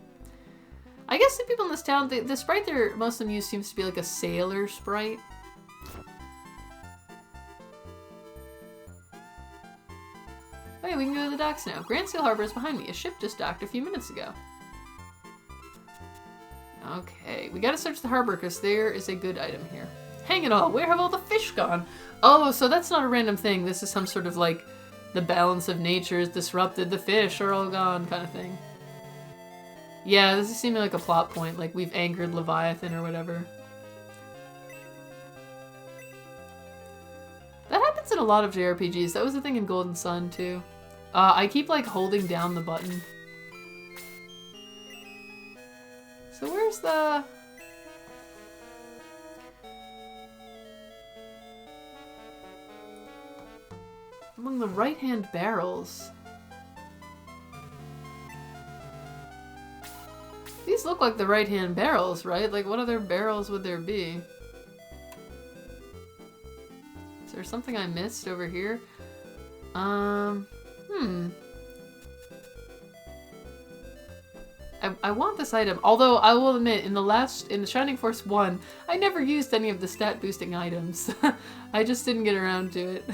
A: I guess the people in this town, the sprite most of them use seems to be like a sailor sprite. Okay, we can go to the docks now. Grand Seal Harbor is behind me. A ship just docked a few minutes ago. Okay, we gotta search the harbor because there is a good item here. Hang it all, where have all the fish gone? Oh, so that's not a random thing. This is some sort of like, the balance of nature is disrupted, the fish are all gone kind of thing. Yeah, this is seeming like a plot point, like we've angered Leviathan or whatever. That happens in a lot of JRPGs. That was the thing in Golden Sun too. I keep like holding down the button. So where's the... Among the right-hand barrels. These look like the right-hand barrels, right? Like, what other barrels would there be? Is there something I missed over here? I want this item, although I will admit, in the Shining Force 1, I never used any of the stat boosting items. I just didn't get around to it.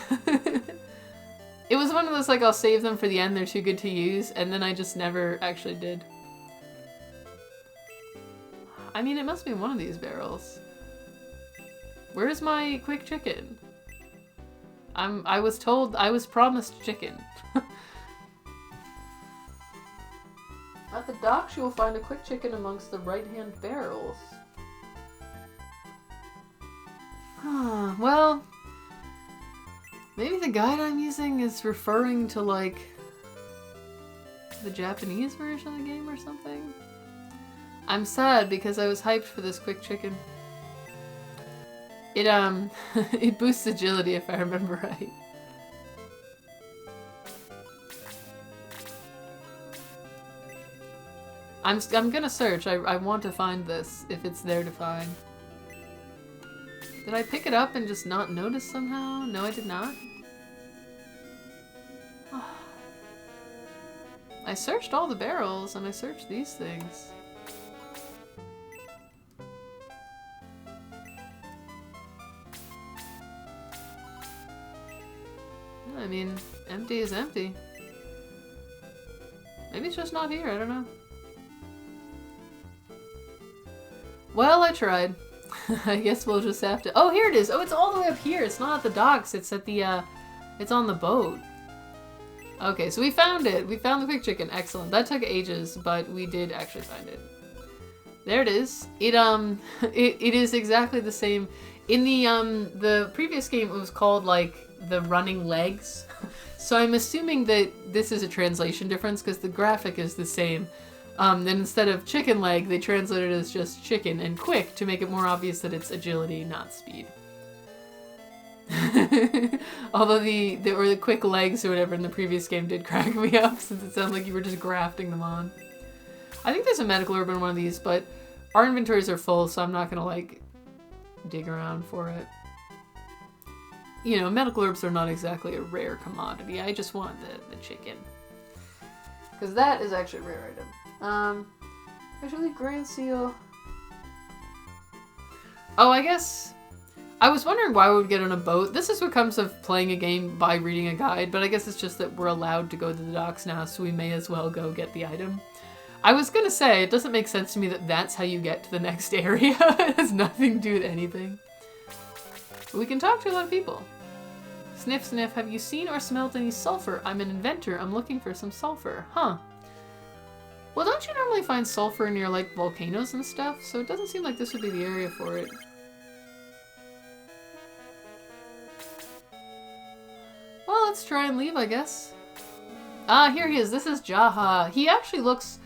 A: It was one of those, like, I'll save them for the end, they're too good to use, and then I just never actually did. I mean, it must be one of these barrels. Where's my quick chicken? I was promised chicken. At the docks, you will find a quick chicken amongst the right-hand barrels. Well, maybe the guide I'm using is referring to, like, the Japanese version of the game or something? I'm sad because I was hyped for this quick chicken. It, it boosts agility if I remember right. I'm gonna search. I want to find this, if it's there to find. Did I pick it up and just not notice somehow? No, I did not. I searched all the barrels, and I searched these things. I mean, empty is empty. Maybe it's just not here, I don't know. Well, I tried. I guess we'll just have to... Oh, here it is! Oh, it's all the way up here! It's not at the docks, it's at the, it's on the boat. Okay, so we found it! We found the quick chicken. Excellent. That took ages, but we did actually find it. There it is. It is exactly the same. In the previous game, it was called, like, the running legs. So I'm assuming that this is a translation difference, because the graphic is the same. Then instead of chicken leg, they translated it as just chicken and quick to make it more obvious that it's agility, not speed. Although the quick legs or whatever in the previous game did crack me up, since it sounds like you were just grafting them on. I think there's a medical herb in one of these, but our inventories are full, so I'm not gonna, like, dig around for it. You know, medical herbs are not exactly a rare commodity. I just want the chicken. Because that is actually a rare item. Actually, Grand Seal. Oh, I guess... I was wondering why we would get on a boat. This is what comes of playing a game by reading a guide, but I guess it's just that we're allowed to go to the docks now, so we may as well go get the item. I was gonna say, it doesn't make sense to me that that's how you get to the next area. It has nothing to do with anything. But we can talk to a lot of people. Sniff, sniff, have you seen or smelled any sulfur? I'm an inventor. I'm looking for some sulfur. Huh. Well, don't you normally find sulfur near, like, volcanoes and stuff? So it doesn't seem like this would be the area for it. Well, let's try and leave, I guess. Ah, here he is. This is Jaha. He actually looks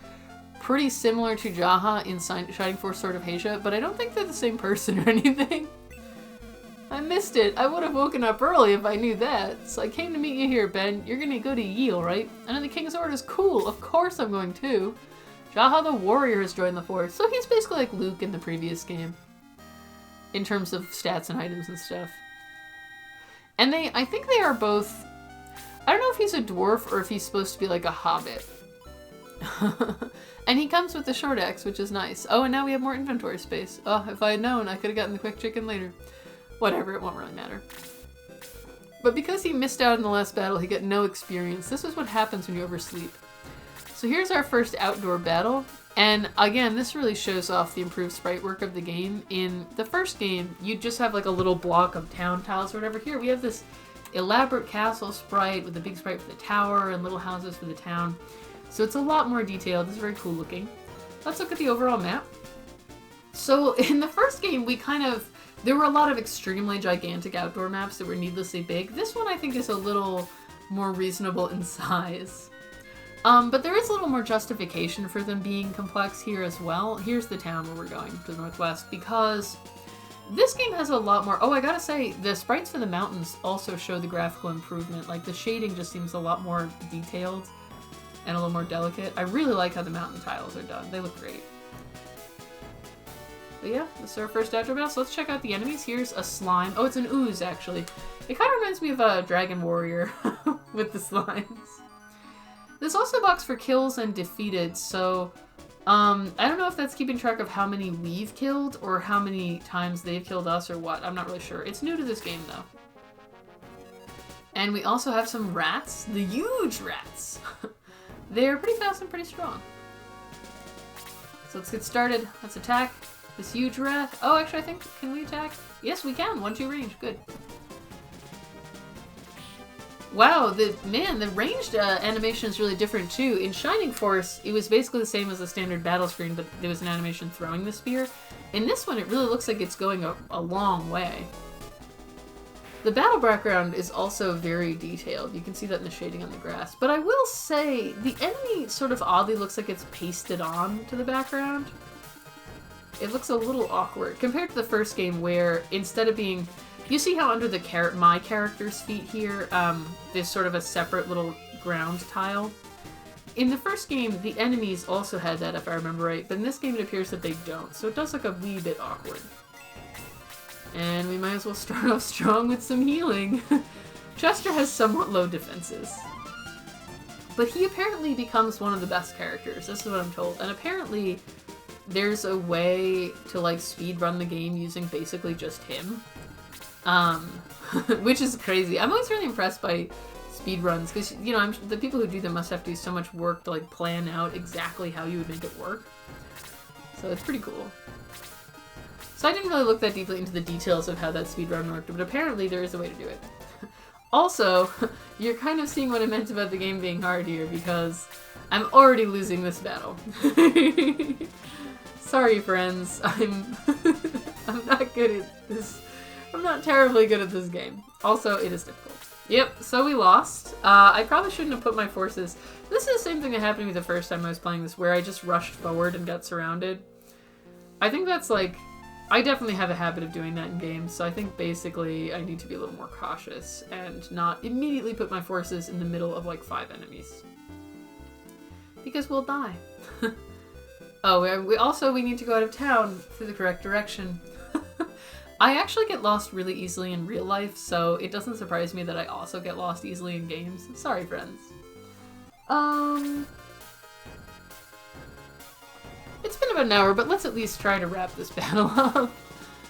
A: pretty similar to Jaha in Shining Force Sword of Asia, but I don't think they're the same person or anything. I missed it. I would have woken up early if I knew that. So I came to meet you here, Ben. You're gonna go to Yale, right? I know the King's Orders. Cool. Of course I'm going too. Jaha the Warrior has joined the Force. So he's basically like Luke in the previous game. In terms of stats and items and stuff. And I think they are both... I don't know if he's a dwarf or if he's supposed to be like a hobbit. And he comes with the short axe, which is nice. Oh, and now we have more inventory space. Oh, if I had known, I could have gotten the quick chicken later. Whatever, it won't really matter. But because he missed out in the last battle, he got no experience. This is what happens when you oversleep. So here's our first outdoor battle. And again, this really shows off the improved sprite work of the game. In the first game, you just have like a little block of town tiles or whatever. Here we have this elaborate castle sprite with a big sprite for the tower and little houses for the town. So it's a lot more detailed. It's very cool looking. Let's look at the overall map. So in the first game, there were a lot of extremely gigantic outdoor maps that were needlessly big. This one I think is a little more reasonable in size. But there is a little more justification for them being complex here as well. Here's the town where we're going, to the northwest, because this game has a lot more... Oh, I gotta say, the sprites for the mountains also show the graphical improvement. Like, the shading just seems a lot more detailed and a little more delicate. I really like how the mountain tiles are done. They look great. But yeah, this is our first outdoor battle, so let's check out the enemies. Here's a slime. Oh, it's an ooze, actually. It kind of reminds me of a Dragon Warrior with the slimes. There's also a box for kills and defeated, so I don't know if that's keeping track of how many we've killed or how many times they've killed us or what. I'm not really sure. It's new to this game, though. And we also have some rats. The huge rats. They're pretty fast and pretty strong. So let's get started. Let's attack this huge rat. Oh, actually, I think, can we attack? Yes, we can. 1-2 range. Good. Wow, the ranged animation is really different too. In Shining Force, it was basically the same as the standard battle screen, but there was an animation throwing the spear. In this one, it really looks like it's going a long way. The battle background is also very detailed. You can see that in the shading on the grass. But I will say, the enemy sort of oddly looks like it's pasted on to the background. It looks a little awkward compared to the first game where instead of being... You see how under my character's feet here, there's sort of a separate little ground tile? In the first game, the enemies also had that, if I remember right, but in this game it appears that they don't, so it does look a wee bit awkward. And we might as well start off strong with some healing. Chester has somewhat low defenses. But he apparently becomes one of the best characters, this is what I'm told, and apparently there's a way to, like, speedrun the game using basically just him. Which is crazy. I'm always really impressed by speedruns, because, you know, the people who do them must have to do so much work to, like, plan out exactly how you would make it work. So it's pretty cool. So I didn't really look that deeply into the details of how that speedrun worked, but apparently there is a way to do it. Also, you're kind of seeing what I meant about the game being hard here, because I'm already losing this battle. Sorry, friends. I'm not good at this. I'm not terribly good at this game. Also, it is difficult. Yep, so we lost. I probably shouldn't have put my forces. This is the same thing that happened to me the first time I was playing this, where I just rushed forward and got surrounded. I think that's like... I definitely have a habit of doing that in games, so I think basically I need to be a little more cautious and not immediately put my forces in the middle of like 5 enemies. Because we'll die. Oh, we need to go out of town through the correct direction. I actually get lost really easily in real life, so it doesn't surprise me that I also get lost easily in games. Sorry, friends. It's been about an hour, but let's at least try to wrap this battle up.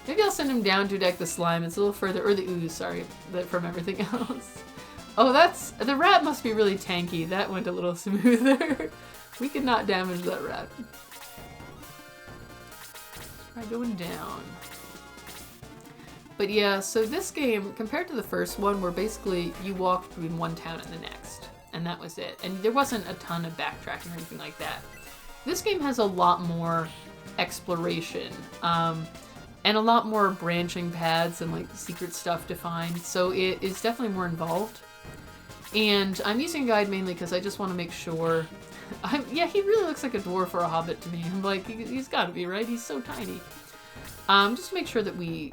A: Maybe I'll send him down to deck the slime. It's a little further, or the ooze, sorry, from everything else. Oh, the rat must be really tanky. That went a little smoother. We could not damage that rat. Try going down. But yeah, so this game, compared to the first one, where basically you walked between one town and the next, and that was it. And there wasn't a ton of backtracking or anything like that. This game has a lot more exploration, and a lot more branching paths and like secret stuff to find, so it is definitely more involved. And I'm using a guide mainly because I just want to make sure... yeah, he really looks like a dwarf or a hobbit to me. I'm like, he's got to be, right? He's so tiny. Just to make sure that we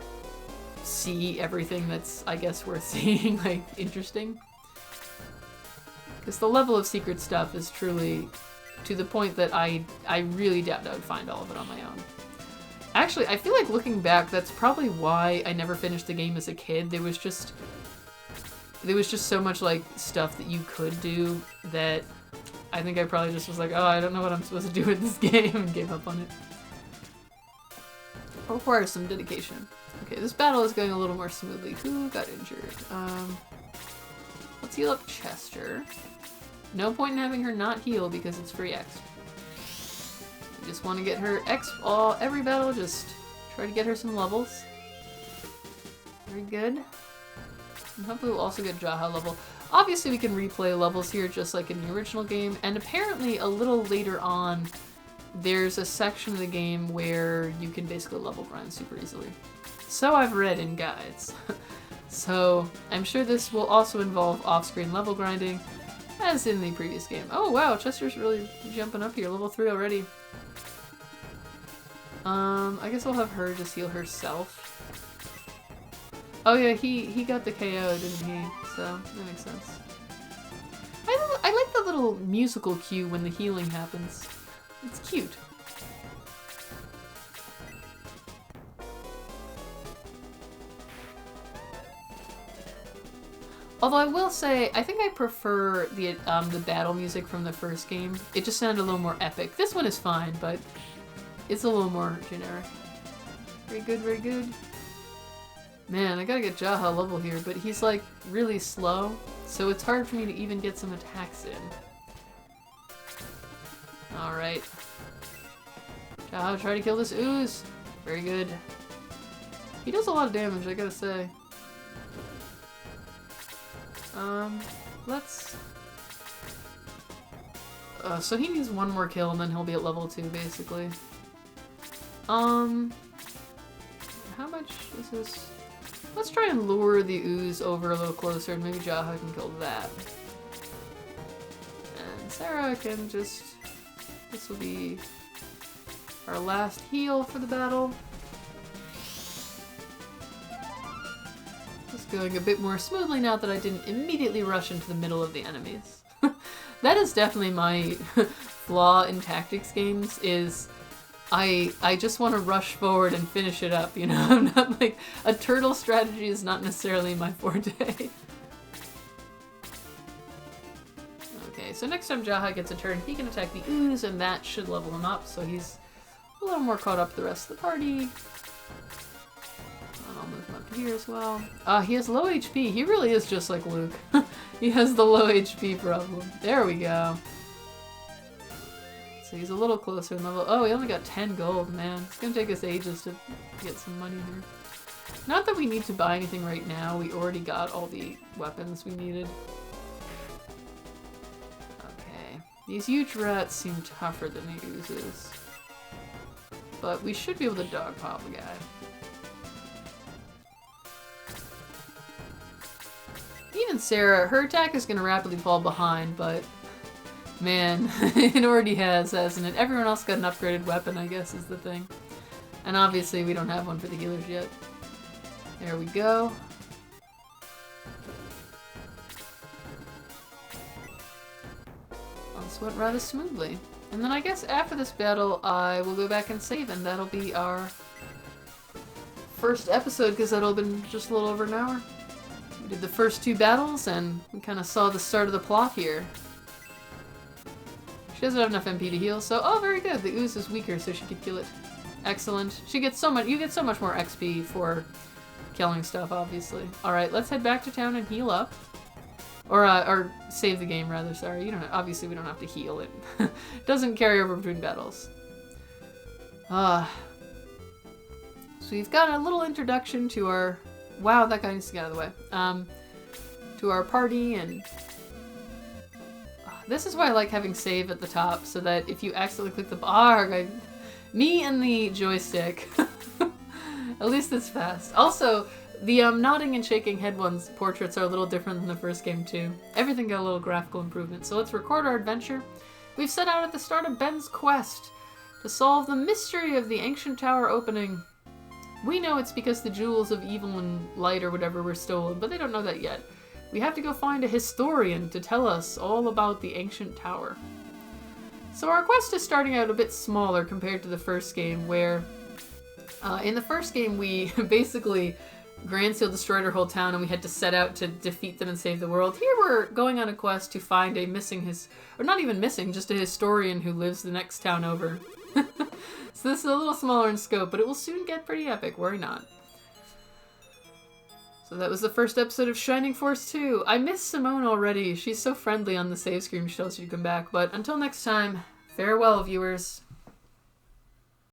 A: see everything that's, I guess, worth seeing, like, interesting. Because the level of secret stuff is truly... to the point that I really doubt I would find all of it on my own. Actually, I feel like looking back, that's probably why I never finished the game as a kid. There was just so much, like, stuff that you could do that I think I probably just was like, oh, I don't know what I'm supposed to do with this game, and gave up on it. It requires some dedication. Okay, this battle is going a little more smoothly. Who got injured? Let's heal up Chester. No point in having her not heal because it's free X. I just want to get her X every battle, just try to get her some levels. Very good. And hopefully we'll also get Jaha level. Obviously we can replay levels here just like in the original game, and apparently a little later on there's a section of the game where you can basically level grind super easily. So I've read in guides. So I'm sure this will also involve off-screen level grinding, as in the previous game. Oh wow, Chester's really jumping up here. Level 3 already. I guess I'll have her just heal herself. Oh yeah, he got the KO, didn't he? So, that makes sense. I like the little musical cue when the healing happens. It's cute. Although I will say, I think I prefer the battle music from the first game. It just sounded a little more epic. This one is fine, but it's a little more generic. Very good, very good. Man, I gotta get Jaha level here, but he's like really slow, so it's hard for me to even get some attacks in. Alright. Jaha, try to kill this ooze. Very good. He does a lot of damage, I gotta say. Let's... so he needs one more kill and then he'll be at level 2, basically. How much is this? Let's try and lure the ooze over a little closer and maybe Jaha can kill that. And Sarah can just... This will be our last heal for the battle. Just going a bit more smoothly now that I didn't immediately rush into the middle of the enemies. That is definitely my flaw in tactics games, is I just want to rush forward and finish it up, you know? I'm not like... A turtle strategy is not necessarily my forte. Okay, so next time Jaha gets a turn, he can attack the ooze, and that should level him up, so he's a little more caught up to the rest of the party. I'll move him up to here as well. He has low HP. He really is just like Luke. He has the low HP problem. There we go. So he's a little closer in level. Oh, we only got 10 gold, man. It's gonna take us ages to get some money here. Not that we need to buy anything right now. We already got all the weapons we needed. Okay. These huge rats seem tougher than the oozes. But we should be able to dogpile the guy. Even Sarah, her attack is gonna rapidly fall behind, but man, it already has, hasn't it? Everyone else got an upgraded weapon, I guess, is the thing. And obviously we don't have one for the healers yet. There we go. Well, this went rather smoothly. And then I guess after this battle, I will go back and save, and that'll be our first episode, because that'll have been just a little over an hour. We did the first 2 battles, and we kind of saw the start of the plot here. She doesn't have enough MP to heal, so oh, very good. The ooze is weaker, so she could kill it. Excellent. She gets so much. You get so much more XP for killing stuff, obviously. All right, let's head back to town and heal up, or save the game rather. Sorry, you don't. Obviously, we don't have to heal it. It doesn't carry over between battles. So we've got a little introduction to our. Wow, that guy needs to get out of the way. To our party, and this is why I like having save at the top, so that if you accidentally click the bar, me and the joystick, at least it's fast. Also, the nodding and shaking head ones portraits are a little different than the first game too. Everything got a little graphical improvement. So let's record our adventure. We've set out at the start of Ben's quest to solve the mystery of the ancient tower opening. We know it's because the jewels of evil and light or whatever were stolen, but they don't know that yet. We have to go find a historian to tell us all about the ancient tower. So our quest is starting out a bit smaller compared to the first game, where in the first game we basically Grand Seal destroyed our whole town and we had to set out to defeat them and save the world. Here we're going on a quest to find a missing or not even missing, just a historian who lives the next town over. So this is a little smaller in scope, but it will soon get pretty epic, worry not. So that was the first episode of Shining Force 2. I miss Simone already. She's so friendly on the save screen. She tells you to come back. But until next time, farewell, viewers.